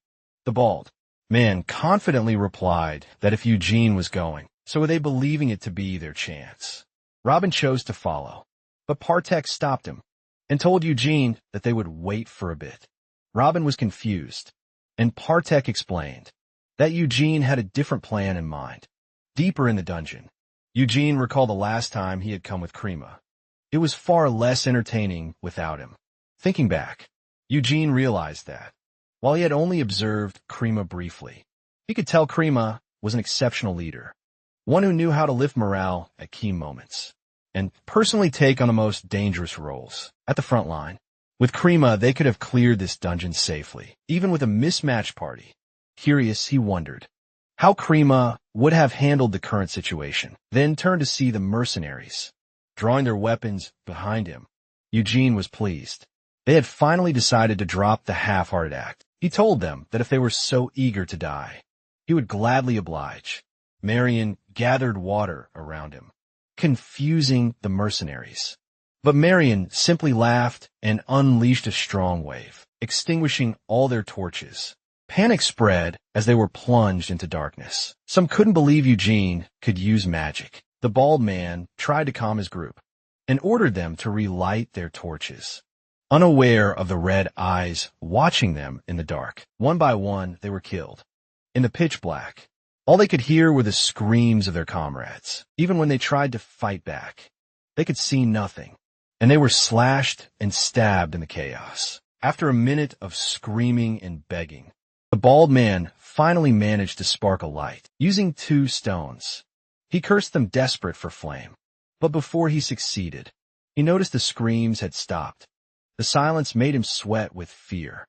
The bald man confidently replied that if Eugene was going, so were they believing it to be their chance. Robin chose to follow, but Partek stopped him and told Eugene that they would wait for a bit. Robin was confused, and Partek explained that Eugene had a different plan in mind. Deeper in the dungeon, Eugene recalled the last time he had come with Krima. It was far less entertaining without him. Thinking back, Eugene realized that, while he had only observed Krima briefly, he could tell Krima was an exceptional leader. one who knew how to lift morale at key moments, and personally take on the most dangerous roles at the front line. With Krima, they could have cleared this dungeon safely, even with a mismatched party. Curious, he wondered how Krima would have handled the current situation, then turned to see the mercenaries, drawing their weapons behind him. Eugene was pleased. They had finally decided to drop the half-hearted act. He told them that if they were so eager to die, he would gladly oblige. Marion gathered water around him, confusing the mercenaries. But Marion simply laughed and unleashed a strong wave, extinguishing all their torches. Panic spread as they were plunged into darkness. Some couldn't believe Eugene could use magic. The bald man tried to calm his group and ordered them to relight their torches, unaware of the red eyes watching them in the dark. One by one, they were killed. In the pitch black, all they could hear were the screams of their comrades. Even when they tried to fight back, they could see nothing, and they were slashed and stabbed in the chaos. After a minute of screaming and begging, the bald man finally managed to spark a light. Using 2 stones, he cursed them desperate for flame. But before he succeeded, he noticed the screams had stopped. The silence made him sweat with fear.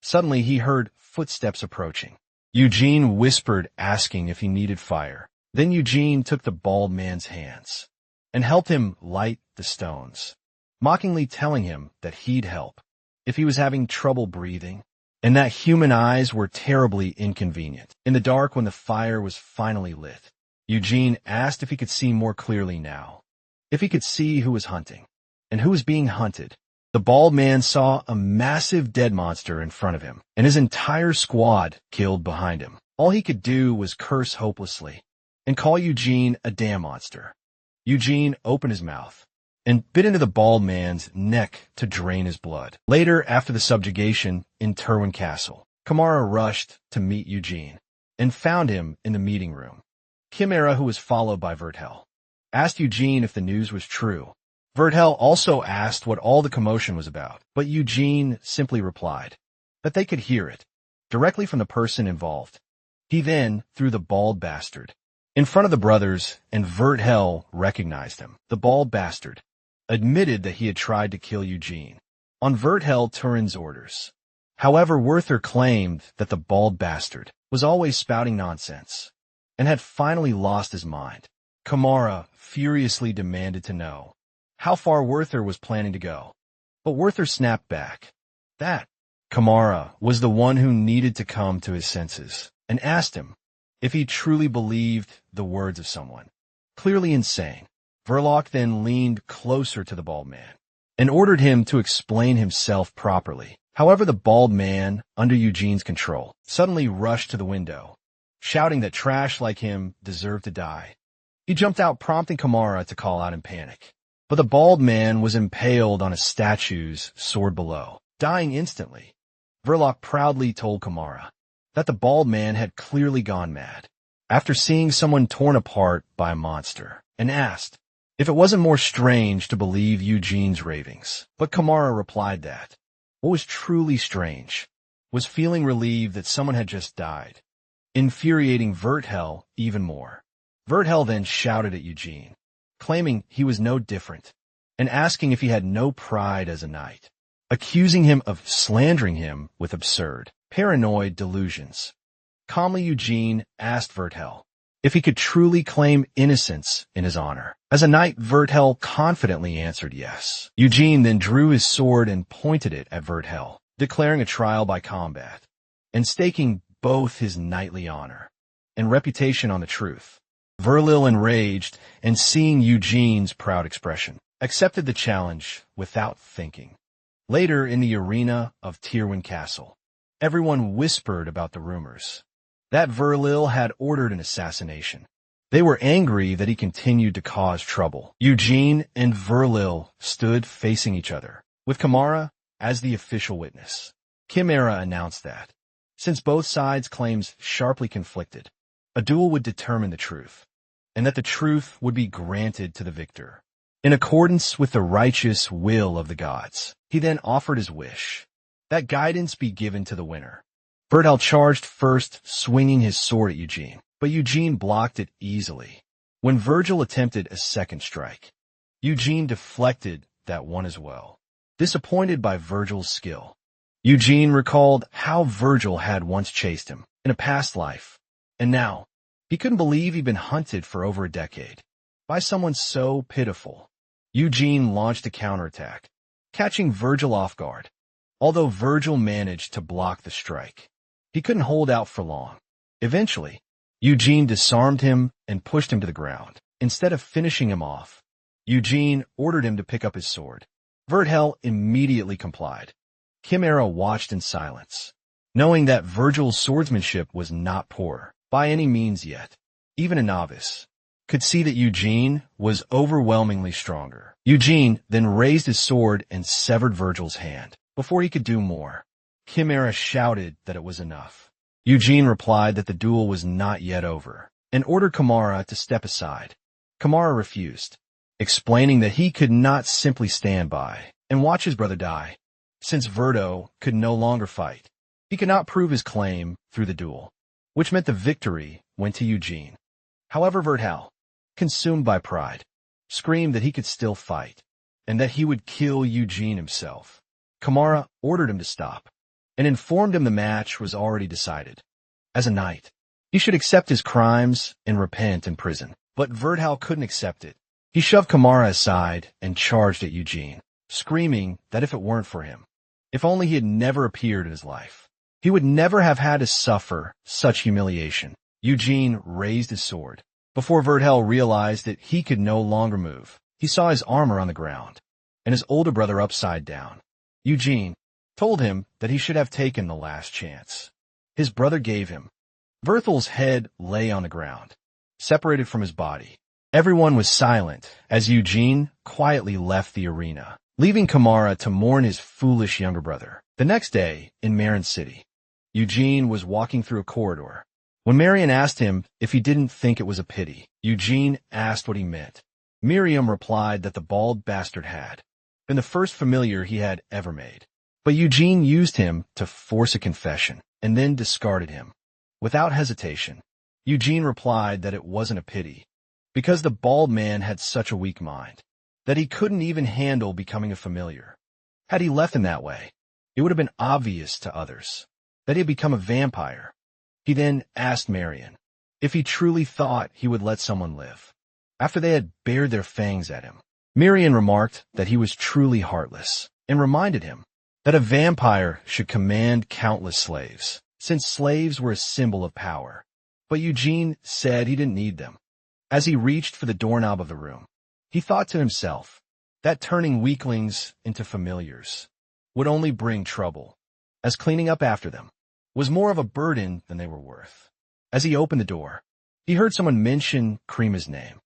Suddenly he heard footsteps approaching. Eugene whispered, asking if he needed fire. Then Eugene took the bald man's hands and helped him light the stones, mockingly telling him that he'd help if he was having trouble breathing, and that human eyes were terribly inconvenient. In the dark, when the fire was finally lit, Eugene asked if he could see more clearly now, if he could see who was hunting and who was being hunted. The bald man saw a massive dead monster in front of him, and his entire squad killed behind him. All he could do was curse hopelessly and call Eugene a damn monster. Eugene opened his mouth and bit into the bald man's neck to drain his blood. Later, after the subjugation in Terwin Castle, Kamara rushed to meet Eugene and found him in the meeting room. Chimera, who was followed by Vertel, asked Eugene if the news was true. Vertel also asked what all the commotion was about, but Eugene simply replied that they could hear it directly from the person involved. He then threw the bald bastard in front of the brothers, and Vertel recognized him. The bald bastard admitted that he had tried to kill Eugene on Vertel Turin's orders. However, Werther claimed that the bald bastard was always spouting nonsense and had finally lost his mind. Kamara furiously demanded to know how far Werther was planning to go, but Werther snapped back that Kamara was the one who needed to come to his senses, and asked him if he truly believed the words of someone clearly insane. Verloc then leaned closer to the bald man and ordered him to explain himself properly. However, the bald man, under Eugene's control, suddenly rushed to the window, shouting that trash like him deserved to die. He jumped out, prompting Kamara to call out in panic. But the bald man was impaled on a statue's sword below, dying instantly. Verloc proudly told Kamara that the bald man had clearly gone mad after seeing someone torn apart by a monster, and asked if it wasn't more strange to believe Eugene's ravings. But Kamara replied that what was truly strange was feeling relieved that someone had just died, infuriating Vertel even more. Vertel then shouted at Eugene, claiming he was no different, and asking if he had no pride as a knight, accusing him of slandering him with absurd, paranoid delusions. Calmly, Eugene asked Vertel if he could truly claim innocence in his honor. As a knight, Vertel confidently answered yes. Eugene then drew his sword and pointed it at Vertel, declaring a trial by combat, and staking both his knightly honor and reputation on the truth. Verlil, enraged and seeing Eugene's proud expression, accepted the challenge without thinking. Later, in the arena of Terwin Castle, everyone whispered about the rumors that Verlil had ordered an assassination. They were angry that he continued to cause trouble. Eugene and Verlil stood facing each other, with Kamara as the official witness. Chimera announced that, since both sides' claims sharply conflicted, a duel would determine the truth, and that the truth would be granted to the victor, in accordance with the righteous will of the gods. He then offered his wish that guidance be given to the winner. Vertel charged first, swinging his sword at Eugene, but Eugene blocked it easily. When Virgil attempted a second strike, Eugene deflected that one as well. Disappointed by Virgil's skill, Eugene recalled how Virgil had once chased him in a past life, and now he couldn't believe he'd been hunted for over a decade by someone so pitiful. Eugene launched a counterattack, catching Virgil off guard. Although Virgil managed to block the strike, he couldn't hold out for long. Eventually, Eugene disarmed him and pushed him to the ground. Instead of finishing him off, Eugene ordered him to pick up his sword. Virgil immediately complied. Chimera watched in silence, knowing that Virgil's swordsmanship was not poor by any means yet. Even a novice could see that Eugene was overwhelmingly stronger. Eugene then raised his sword and severed Virgil's hand. Before he could do more, Chimera shouted that it was enough. Eugene replied that the duel was not yet over and ordered Chimera to step aside. Chimera refused, explaining that he could not simply stand by and watch his brother die. Since Virgil could no longer fight, he could not prove his claim through the duel, which meant the victory went to Eugene. However, Virgil, consumed by pride, screamed that he could still fight and that he would kill Eugene himself. Chimera ordered him to stop and informed him the match was already decided. As a knight, he should accept his crimes and repent in prison. But Virgil couldn't accept it. He shoved Chimera aside and charged at Eugene, screaming that if it weren't for him, if only he had never appeared in his life, he would never have had to suffer such humiliation. Eugene raised his sword. Before Virgil realized that he could no longer move, he saw his armor on the ground and his older brother upside down. Eugene told him that he should have taken the last chance his brother gave him. Virgil's head lay on the ground, separated from his body. Everyone was silent as Eugene quietly left the arena, leaving Chimera to mourn his foolish younger brother. The next day, in Marin City, Eugene was walking through a corridor. When Marion asked him if he didn't think it was a pity, Eugene asked what he meant. Miriam replied that the bald bastard had been the first familiar he had ever made. But Eugene used him to force a confession and then discarded him. Without hesitation, Eugene replied that it wasn't a pity, because the bald man had such a weak mind that he couldn't even handle becoming a familiar. Had he left him that way, it would have been obvious to others that he had become a vampire. He then asked Marion if he truly thought he would let someone live after they had bared their fangs at him. Marion remarked that he was truly heartless and reminded him that a vampire should command countless slaves, since slaves were a symbol of power. But Eugene said he didn't need them. As he reached for the doorknob of the room, he thought to himself that turning weaklings into familiars would only bring trouble, as cleaning up after them was more of a burden than they were worth. As he opened the door, he heard someone mention Krima's name.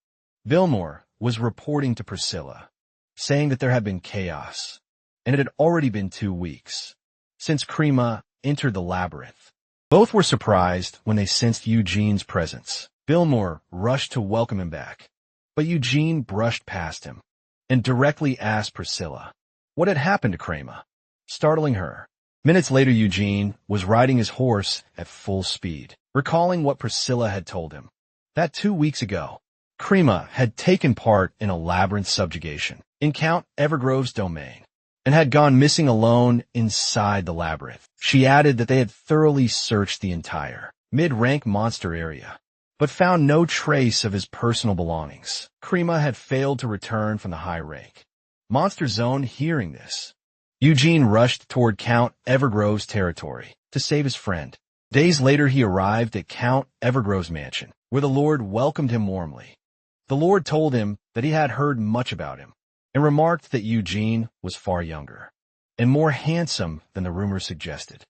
Billmore was reporting to Priscilla, saying that there had been chaos, and it had already been 2 weeks since Krima entered the labyrinth. Both were surprised when they sensed Eugene's presence. Billmore rushed to welcome him back, but Eugene brushed past him and directly asked Priscilla what had happened to Krima, startling her. Minutes later, Eugene was riding his horse at full speed, recalling what Priscilla had told him. That 2 weeks ago, Krima had taken part in a labyrinth subjugation in Count Evergrove's domain and had gone missing alone inside the labyrinth. She added that they had thoroughly searched the entire mid-rank monster area, but found no trace of his personal belongings. Krima had failed to return from the high rank monster zone. Hearing this, Eugene rushed toward Count Evergrove's territory to save his friend. Days later, he arrived at Count Evergrove's mansion, where the Lord welcomed him warmly. The Lord told him that he had heard much about him and remarked that Eugene was far younger and more handsome than the rumors suggested.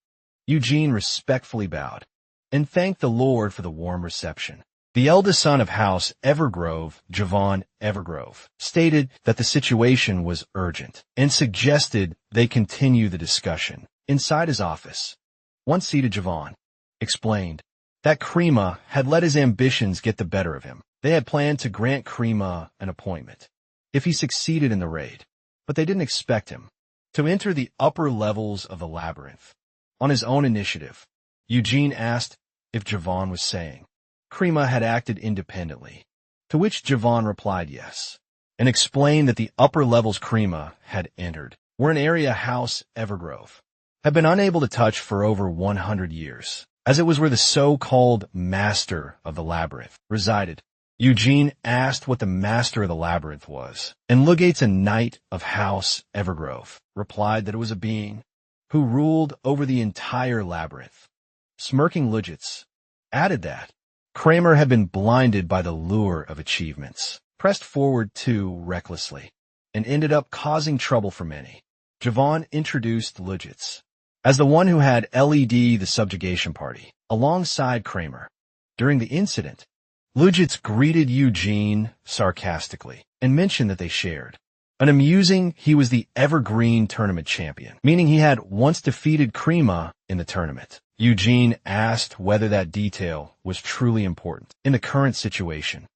Eugene respectfully bowed and thanked the Lord for the warm reception. The eldest son of House Evergrove, Javon Evergrove, stated that the situation was urgent and suggested they continue the discussion inside his office. Once seated, Javon explained that Krima had let his ambitions get the better of him. They had planned to grant Krima an appointment if he succeeded in the raid, but they didn't expect him to enter the upper levels of the labyrinth on his own initiative. Eugene asked if Javon was saying Krima had acted independently To which Javan replied yes, and explained that the upper levels Krima had entered were an area House Evergrove had been unable to touch for over 100 years, as it was where the so-called Master of the Labyrinth resided. Eugene asked what the Master of the Labyrinth was, and Lugates, a knight of House Evergrove, replied that it was a being who ruled over the entire labyrinth. Smirking Lugates added that Kramer had been blinded by the lure of achievements, pressed forward too recklessly, and ended up causing trouble for many. Javan introduced Lugates as the one who had led the subjugation party, alongside Kramer. During the incident, Lugates greeted Eugene sarcastically and mentioned that they shared an amusing he was the evergreen tournament champion, meaning he had once defeated Krima in the tournament. Eugene asked whether that detail was truly important in the current situation.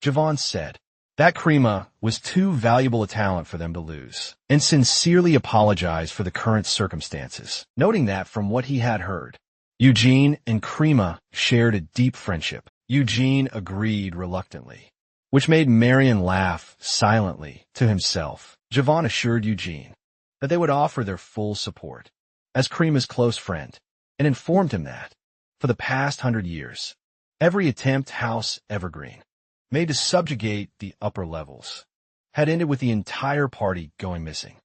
Javan said that Krima was too valuable a talent for them to lose, and sincerely apologized for the current circumstances, noting that from what he had heard, Eugene and Krima shared a deep friendship. Eugene agreed reluctantly, which made Marion laugh silently to himself. Javan assured Eugene that they would offer their full support as Krima's close friend, and informed him that, for the past 100 years, every attempt House Evergreen made to subjugate the upper levels had ended with the entire party going missing.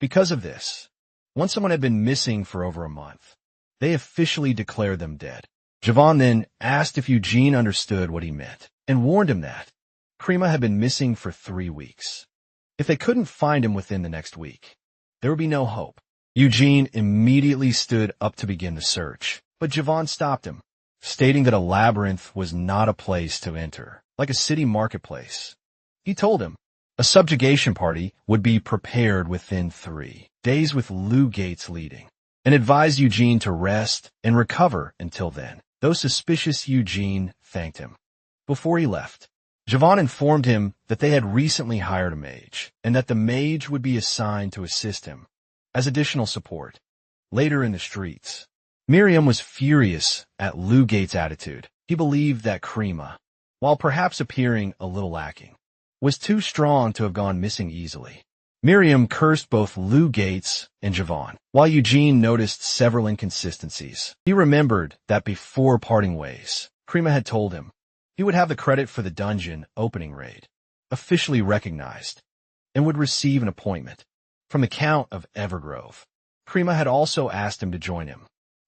Because of this, once someone had been missing for over a month, they officially declared them dead. Javan then asked if Eugene understood what he meant, and warned him that Krima had been missing for 3 weeks. If they couldn't find him within the next week, there would be no hope. Eugene immediately stood up to begin the search, but Javan stopped him, stating that a labyrinth was not a place to enter, like a city marketplace. He told him a subjugation party would be prepared within 3 days with Lugates leading, and advised Eugene to rest and recover until then. Though suspicious, Eugene thanked him. Before he left, Javan informed him that they had recently hired a mage, and that the mage would be assigned to assist him as additional support later in the streets. Miriam was furious at Lugates' attitude. He believed that Krima, while perhaps appearing a little lacking, was too strong to have gone missing easily. Miriam cursed both Lugates and Javan, while Eugene noticed several inconsistencies. He remembered that before parting ways, Krima had told him he would have the credit for the dungeon opening raid officially recognized, and would receive an appointment from the Count of Evergrove. Krima had also asked him to join him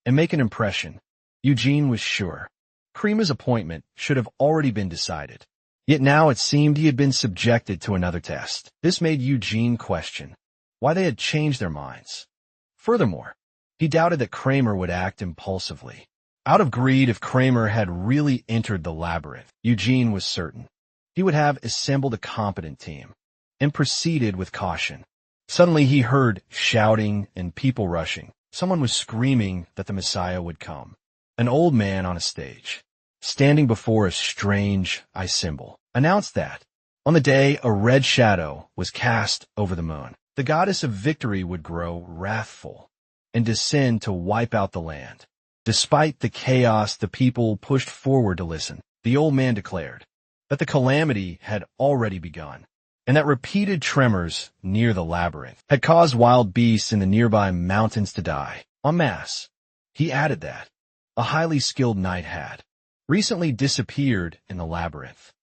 and make an impression. Eugene was sure Krima's appointment should have already been decided. Yet now it seemed he had been subjected to another test. This made Eugene question why they had changed their minds. Furthermore, he doubted that Kramer would act impulsively out of greed. If Kramer had really entered the labyrinth, Eugene was certain he would have assembled a competent team and proceeded with caution. Suddenly he heard shouting and people rushing. Someone was screaming that the Messiah would come. An old man on a stage, standing before a strange eye symbol, announced that on the day a red shadow was cast over the moon, the goddess of victory would grow wrathful and descend to wipe out the land. Despite the chaos, the people pushed forward to listen. The old man declared that the calamity had already begun, and that repeated tremors near the labyrinth had caused wild beasts in the nearby mountains to die en masse. He added that a highly skilled knight had recently disappeared in the labyrinth,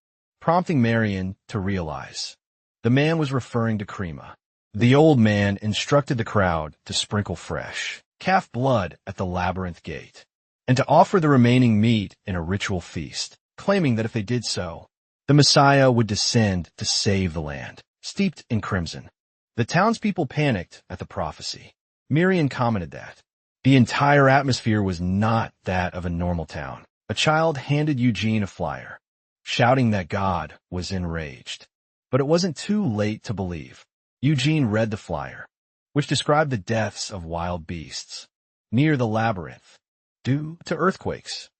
prompting Marion to realize the man was referring to Krima. The old man instructed the crowd to sprinkle fresh calf blood at the labyrinth gate, and to offer the remaining meat in a ritual feast, claiming that if they did so, the Messiah would descend to save the land, steeped in crimson. The townspeople panicked at the prophecy. Marion commented that the entire atmosphere was not that of a normal town. A child handed Eugene a flyer, shouting that God was enraged. But it wasn't too late to believe. Eugene read the flyer, which described the deaths of wild beasts near the labyrinth due to earthquakes.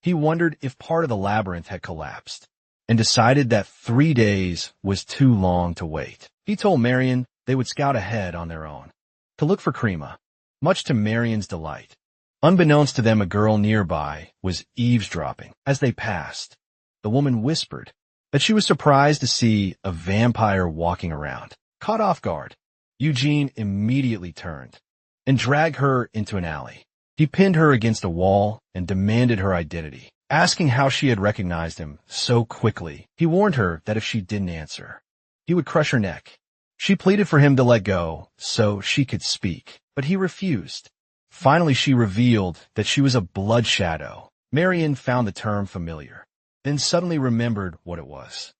He wondered if part of the labyrinth had collapsed, and decided that 3 days was too long to wait. He told Marion they would scout ahead on their own to look for Krima, much to Marion's delight. Unbeknownst to them, a girl nearby was eavesdropping. As they passed, the woman whispered that she was surprised to see a vampire walking around. Caught off guard, Eugene immediately turned and dragged her into an alley. He pinned her against a wall and demanded her identity, asking how she had recognized him so quickly. He warned her that if she didn't answer, he would crush her neck. She pleaded for him to let go so she could speak, but he refused. Finally, she revealed that she was a blood shadow. Marion found the term familiar, then suddenly remembered what it was.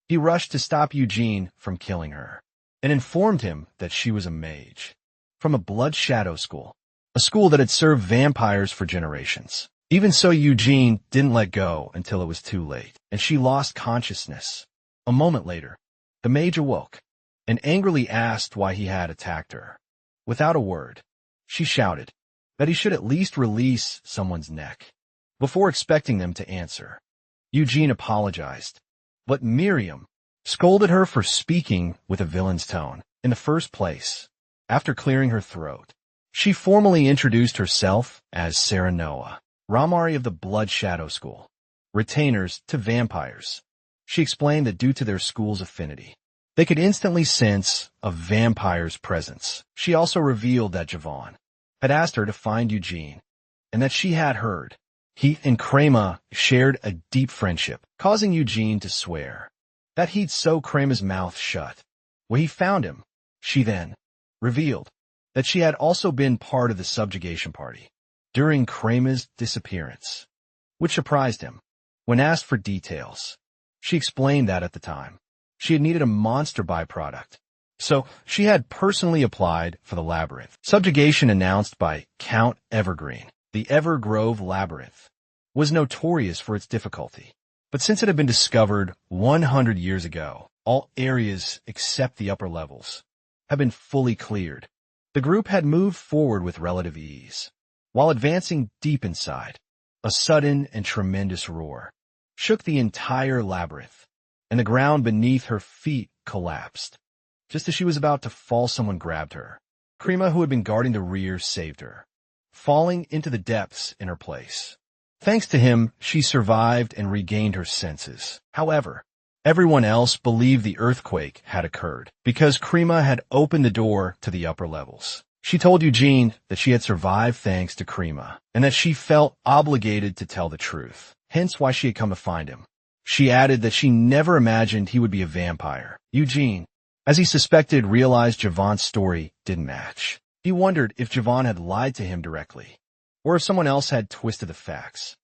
He rushed to stop Eugene from killing her and informed him that she was a mage from a blood shadow school, a school that had served vampires for generations. Even so, Eugene didn't let go until it was too late, and she lost consciousness. A moment later, the mage awoke and angrily asked why he had attacked her. Without a word, she shouted that he should at least release someone's neck. Before expecting them to answer, Eugene apologized, but Miriam scolded her for speaking with a villain's tone in the first place. After clearing her throat, she formally introduced herself as Sarah Noah, Ramari of the Blood Shadow School, retainers to vampires. She explained that due to their school's affinity, they could instantly sense a vampire's presence. She also revealed that Javon had asked her to find Eugene, and that she had heard he and Crema shared a deep friendship, causing Eugene to swear that he'd sew Crema's mouth shut. When he found him, she then revealed that she had also been part of the subjugation party during Crema's disappearance, which surprised him. When asked for details, she explained that at the time, she had needed a monster byproduct, so she had personally applied for the labyrinth. Subjugation announced by Count Evergreen. The Evergrove Labyrinth was notorious for its difficulty, but since it had been discovered 100 years ago, all areas except the upper levels had been fully cleared. The group had moved forward with relative ease. While advancing deep inside, a sudden and tremendous roar shook the entire labyrinth, and the ground beneath her feet collapsed. Just as she was about to fall, someone grabbed her. Crema, who had been guarding the rear, saved her, falling into the depths in her place. Thanks to him, she survived and regained her senses. However, everyone else believed the earthquake had occurred because Crema had opened the door to the upper levels. She told Eugene that she had survived thanks to Crema, and that she felt obligated to tell the truth, hence why she had come to find him. She added that she never imagined he would be a vampire. Eugene, as he suspected, realized Javon's story didn't match. He wondered if Javon had lied to him directly, or if someone else had twisted the facts.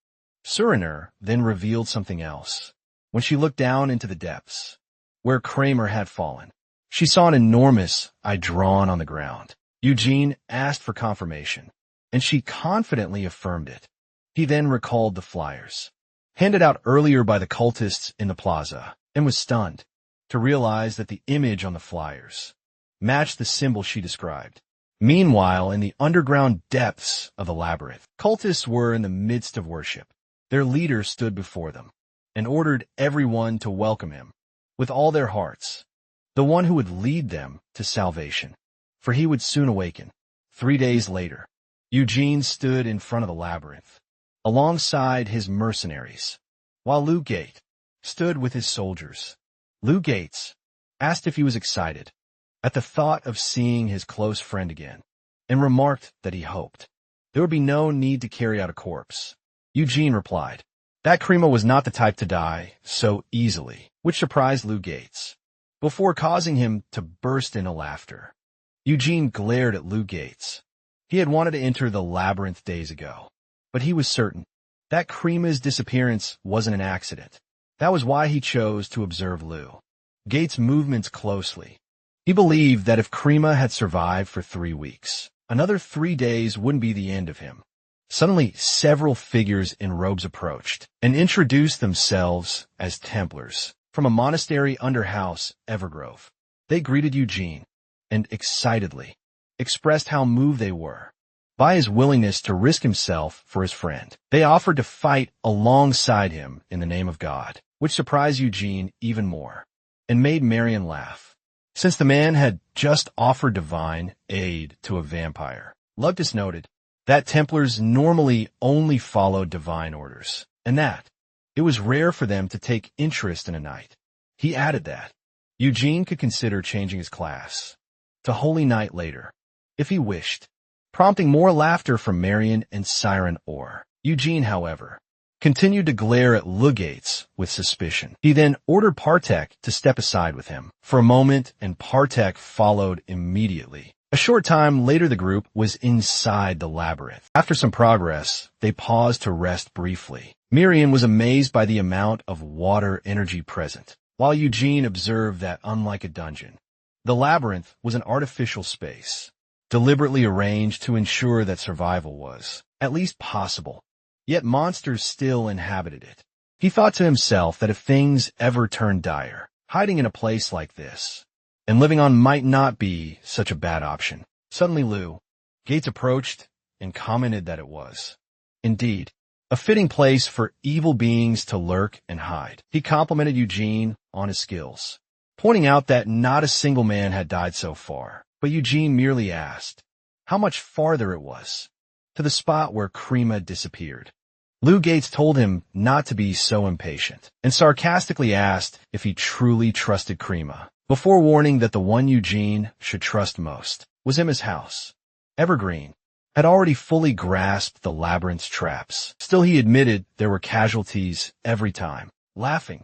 Suriner then revealed something else. When she looked down into the depths, where Kramer had fallen, she saw an enormous eye drawn on the ground. Eugene asked for confirmation, and she confidently affirmed it. He then recalled the flyers, handed out earlier by the cultists in the plaza, and was stunned to realize that the image on the flyers matched the symbol she described. Meanwhile, in the underground depths of the labyrinth, cultists were in the midst of worship. Their leader stood before them and ordered everyone to welcome him with all their hearts, the one who would lead them to salvation, for he would soon awaken. 3 days later, Eugene stood in front of the labyrinth, alongside his mercenaries, while Lou Gate stood with his soldiers. Lou Gates asked if he was excited at the thought of seeing his close friend again, and remarked that he hoped there would be no need to carry out a corpse. Eugene replied that Crema was not the type to die so easily, which surprised Lou Gates, before causing him to burst into laughter. Eugene glared at Lou Gates. He had wanted to enter the labyrinth days ago, but he was certain that Crema's disappearance wasn't an accident. That was why he chose to observe Lou Gates' movements closely. He believed that if Crema had survived for 3 weeks, another 3 days wouldn't be the end of him. Suddenly, several figures in robes approached and introduced themselves as Templars from a monastery under House Evergrove. They greeted Eugene and excitedly expressed how moved they were by his willingness to risk himself for his friend. They offered to fight alongside him in the name of God, which surprised Eugene even more and made Marion laugh. Since the man had just offered divine aid to a vampire, Lugdus noted that Templars normally only followed divine orders, and that it was rare for them to take interest in a knight. He added that Eugene could consider changing his class to Holy Night later, if he wished, prompting more laughter from Marion and Siren Orr. Eugene, however, continued to glare at Lugates with suspicion. He then ordered Partek to step aside with him for a moment, and Partek followed immediately. A short time later, the group was inside the labyrinth. After some progress, they paused to rest briefly. Marion was amazed by the amount of water energy present, while Eugene observed that, unlike a dungeon, the labyrinth was an artificial space, deliberately arranged to ensure that survival was, at least, possible. Yet monsters still inhabited it. He thought to himself that if things ever turned dire, hiding in a place like this and living on might not be such a bad option. Suddenly Gates approached and commented that it was, indeed, a fitting place for evil beings to lurk and hide. He complimented Eugene on his skills, pointing out that not a single man had died so far, but Eugene merely asked how much farther it was to the spot where Crema disappeared. Gates told him not to be so impatient, and sarcastically asked if he truly trusted Crema, before warning that the one Eugene should trust most was Emma's house. Evergreen had already fully grasped the labyrinth's traps. Still, he admitted there were casualties every time. Laughing,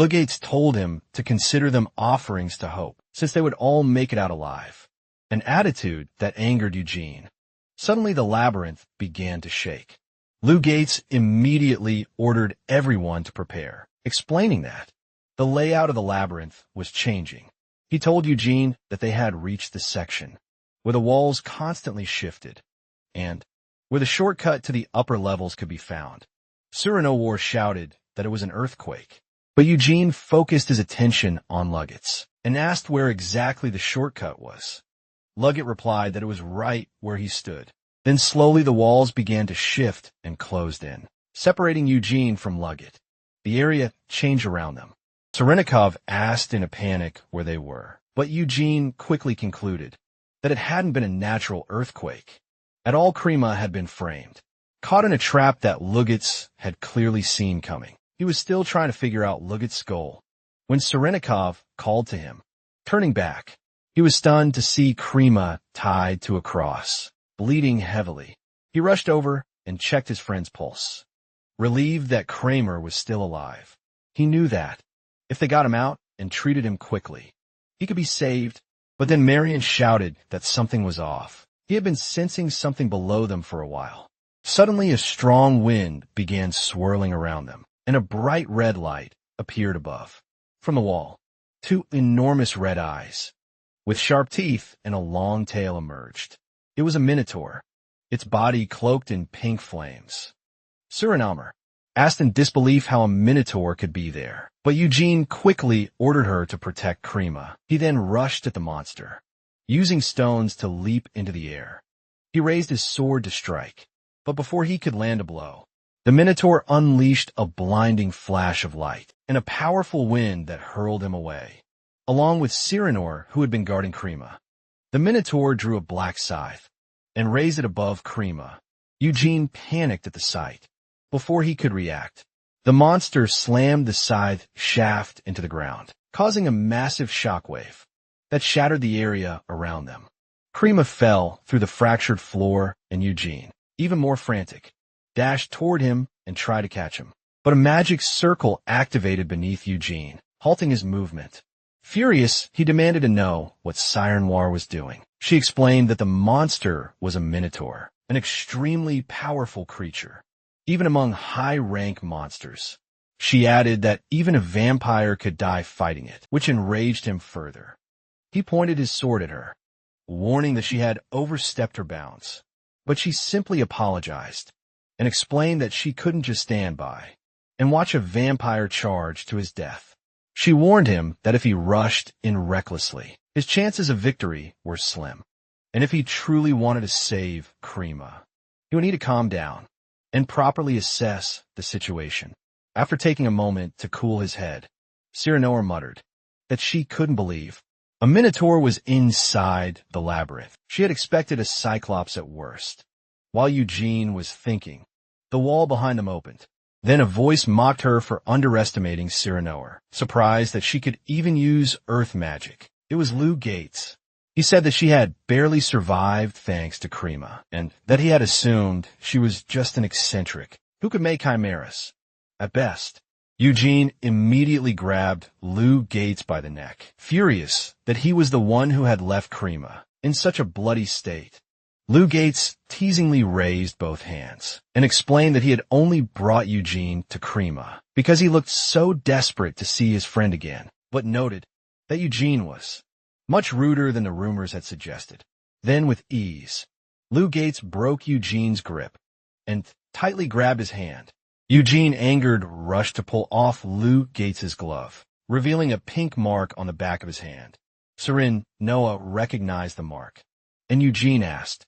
Gates told him to consider them offerings to hope, since they would all make it out alive, an attitude that angered Eugene. Suddenly, the labyrinth began to shake. Gates immediately ordered everyone to prepare, explaining that the layout of the labyrinth was changing. He told Eugene that they had reached the section where the walls constantly shifted and where the shortcut to the upper levels could be found. Surinowar shouted that it was an earthquake, but Eugene focused his attention on Lugates and asked where exactly the shortcut was. Lugat replied that it was right where he stood. Then slowly the walls began to shift and closed in, separating Eugene from Lugat. The area changed around them. Serenikov asked in a panic where they were, but Eugene quickly concluded that it hadn't been a natural earthquake. At all, Crema had been framed, caught in a trap that Lugates had clearly seen coming. He was still trying to figure out Lugates' goal when Serenikov called to him. Turning back, he was stunned to see Crema tied to a cross, bleeding heavily. He rushed over and checked his friend's pulse, relieved that Kramer was still alive. He knew that if they got him out and treated him quickly, he could be saved. But then Marion shouted that something was off. He had been sensing something below them for a while. Suddenly, a strong wind began swirling around them, and a bright red light appeared above. From the wall, two enormous red eyes with sharp teeth and a long tail emerged. It was a minotaur, its body cloaked in pink flames. Suriname asked in disbelief how a minotaur could be there, but Eugene quickly ordered her to protect Crema. He then rushed at the monster, using stones to leap into the air. He raised his sword to strike, but before he could land a blow, the minotaur unleashed a blinding flash of light and a powerful wind that hurled him away, along with Sirenor, who had been guarding Crema. The minotaur drew a black scythe and raised it above Crema. Eugene panicked at the sight. Before he could react, the monster slammed the scythe shaft into the ground, causing a massive shockwave that shattered the area around them. Crema fell through the fractured floor, and Eugene, even more frantic, dashed toward him and tried to catch him. But a magic circle activated beneath Eugene, halting his movement. Furious, he demanded to know what Siren Noir was doing. She explained that the monster was a minotaur, an extremely powerful creature, even among high-rank monsters. She added that even a vampire could die fighting it, which enraged him further. He pointed his sword at her, warning that she had overstepped her bounds. But she simply apologized and explained that she couldn't just stand by and watch a vampire charge to his death. She warned him that if he rushed in recklessly, his chances of victory were slim. And if he truly wanted to save Crema, he would need to calm down and properly assess the situation. After taking a moment to cool his head, Cyranoa muttered that she couldn't believe a minotaur was inside the labyrinth. She had expected a cyclops at worst. While Eugene was thinking, the wall behind them opened, Then a voice mocked her for underestimating Cyranoer, surprised that she could even use earth magic. It was Lou Gates. He said that she had barely survived thanks to Krima, and that he had assumed she was just an eccentric who could make chimeras. At best. Eugene immediately grabbed Lou Gates by the neck, furious that he was the one who had left Krima in such a bloody state. Lou Gates teasingly raised both hands and explained that he had only brought Eugene to Krima because he looked so desperate to see his friend again, but noted that Eugene was much ruder than the rumors had suggested. Then with ease, Lou Gates broke Eugene's grip and tightly grabbed his hand. Eugene, angered, rushed to pull off Lou Gates's glove, revealing a pink mark on the back of his hand. Noah recognized the mark, and Eugene asked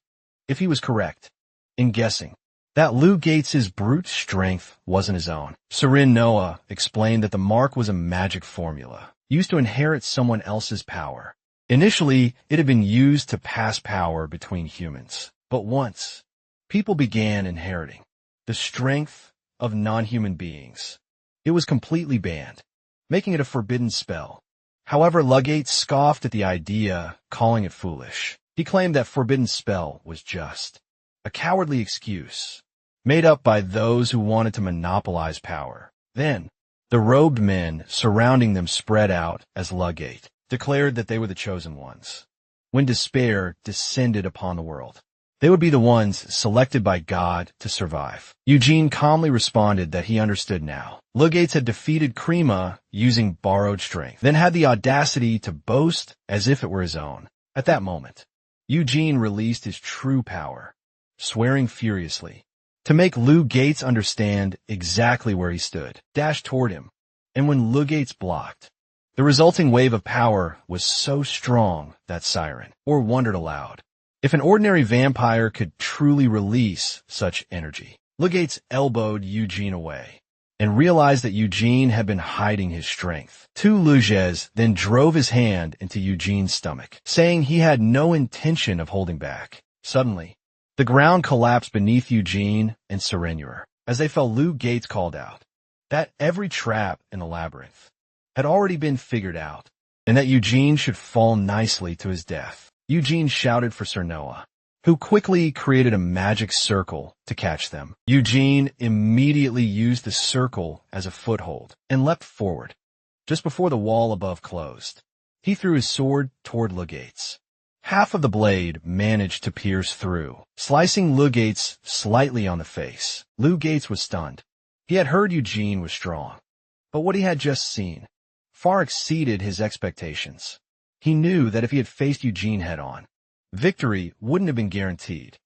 if he was correct in guessing that Lou Gates's brute strength wasn't his own. Noah explained that the mark was a magic formula used to inherit someone else's power. Initially, it had been used to pass power between humans, but once people began inheriting the strength of non-human beings, it was completely banned, making it a forbidden spell. However, Lou Gates scoffed at the idea, calling it foolish. He claimed that forbidden spell was just a cowardly excuse made up by those who wanted to monopolize power. Then, the robed men surrounding them spread out as Lou Gates declared that they were the chosen ones. When despair descended upon the world, they would be the ones selected by God to survive. Eugene calmly responded that he understood now. Lou Gates had defeated Krima using borrowed strength, then had the audacity to boast as if it were his own. At that moment, Eugene released his true power, swearing furiously to make Lou Gates understand exactly where he stood, dashed toward him, and when Lou Gates blocked, the resulting wave of power was so strong that Siren wondered aloud if an ordinary vampire could truly release such energy. Lou Gates elbowed Eugene away and realized that Eugene had been hiding his strength. Two Luges then drove his hand into Eugene's stomach, saying he had no intention of holding back. Suddenly, the ground collapsed beneath Eugene and Serenure. As they fell, Lou Gates called out that every trap in the labyrinth had already been figured out, and that Eugene should fall nicely to his death. Eugene shouted for Sir Noah, who quickly created a magic circle to catch them. Eugene immediately used the circle as a foothold and leapt forward. Just before the wall above closed, he threw his sword toward Lou Gates. Half of the blade managed to pierce through, slicing Lou Gates slightly on the face. Lou Gates was stunned. He had heard Eugene was strong, but what he had just seen far exceeded his expectations. He knew that if he had faced Eugene head-on, victory wouldn't have been guaranteed.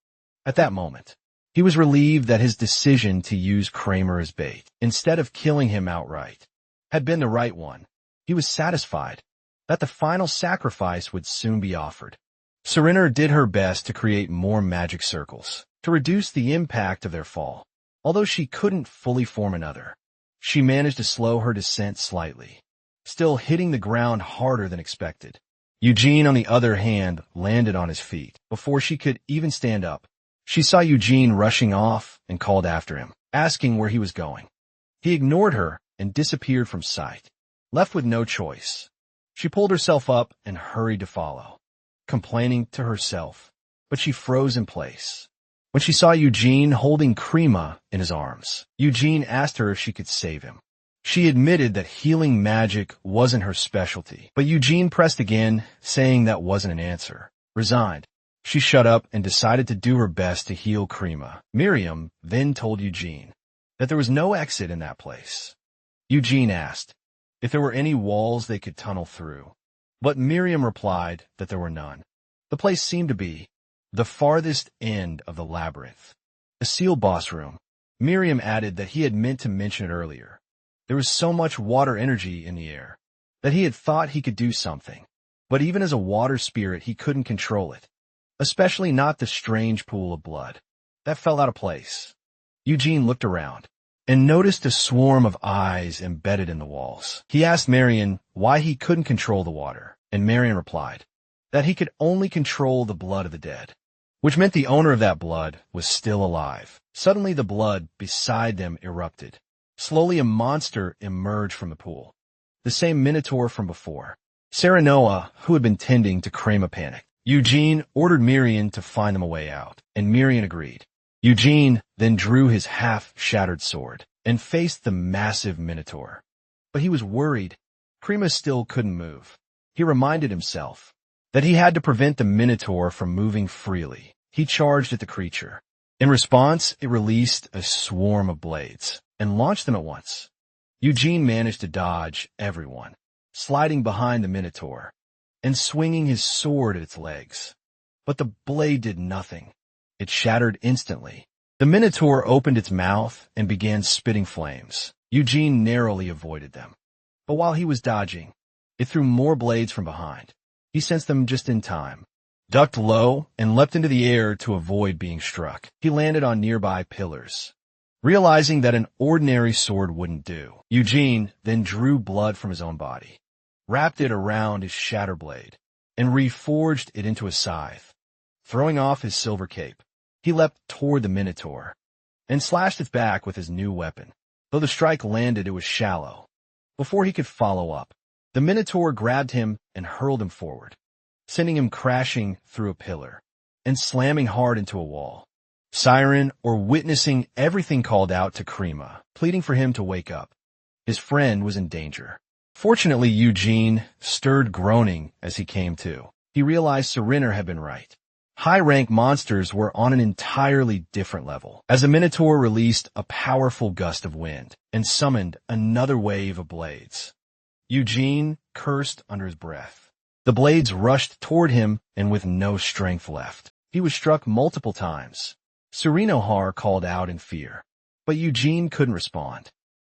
At that moment, he was relieved that his decision to use Kramer as bait, instead of killing him outright, had been the right one. He was satisfied that the final sacrifice would soon be offered. Serenure did her best to create more magic circles, to reduce the impact of their fall. Although she couldn't fully form another, she managed to slow her descent slightly, still hitting the ground harder than expected. Eugene, on the other hand, landed on his feet. Before she could even stand up, she saw Eugene rushing off and called after him, asking where he was going. He ignored her and disappeared from sight. Left with no choice, she pulled herself up and hurried to follow, complaining to herself, but she froze in place when she saw Eugene holding Krima in his arms. Eugene asked her if she could save him. She admitted that healing magic wasn't her specialty, but Eugene pressed again, saying that wasn't an answer. Resigned, she shut up and decided to do her best to heal Krima. Miriam then told Eugene that there was no exit in that place. Eugene asked if there were any walls they could tunnel through, but Miriam replied that there were none. The place seemed to be the farthest end of the labyrinth. A seal boss room. Miriam added that he had meant to mention it earlier. There was so much water energy in the air that he had thought he could do something, but even as a water spirit he couldn't control it, especially not the strange pool of blood. That fell out of place. Eugene looked around and noticed a swarm of eyes embedded in the walls. He asked Marion why he couldn't control the water, and Marion replied that he could only control the blood of the dead, which meant the owner of that blood was still alive. Suddenly the blood beside them erupted, Slowly, a monster emerged from the pool. The same minotaur from before. Serenoa, who had been tending to Crema, panicked. Eugene ordered Mirian to find them a way out, and Mirian agreed. Eugene then drew his half-shattered sword and faced the massive minotaur. But he was worried. Crema still couldn't move. He reminded himself that he had to prevent the minotaur from moving freely. He charged at the creature. In response, it released a swarm of blades and launched them at once. Eugene managed to dodge everyone, sliding behind the minotaur and swinging his sword at its legs. But the blade did nothing. It shattered instantly. The minotaur opened its mouth and began spitting flames. Eugene narrowly avoided them. But while he was dodging, it threw more blades from behind. He sensed them just in time, ducked low, and leapt into the air to avoid being struck. He landed on nearby pillars. Realizing that an ordinary sword wouldn't do, Eugene then drew blood from his own body, wrapped it around his shattered blade, and reforged it into a scythe. Throwing off his silver cape, he leapt toward the minotaur and slashed its back with his new weapon. Though the strike landed, it was shallow. Before he could follow up, the minotaur grabbed him and hurled him forward, sending him crashing through a pillar and slamming hard into a wall. Siren, or witnessing everything, called out to Crema, pleading for him to wake up. His friend was in danger. Fortunately, Eugene stirred, groaning as he came to. He realized Serenor had been right. High-rank monsters were on an entirely different level, as the Minotaur released a powerful gust of wind and summoned another wave of blades. Eugene cursed under his breath. The blades rushed toward him, and with no strength left, he was struck multiple times. Serenohar called out in fear, but Eugene couldn't respond.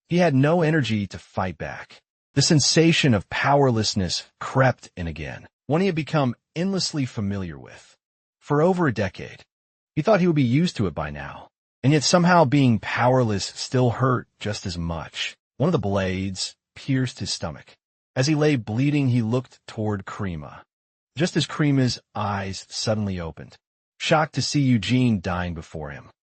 He had no energy to fight back. The sensation of powerlessness crept in again, one he had become endlessly familiar with. For over a decade, he thought he would be used to it by now, and yet somehow being powerless still hurt just as much. One of the blades pierced his stomach. As he lay bleeding, he looked toward Crema. Just as Crema's eyes suddenly opened, shocked to see Eugene dying before him.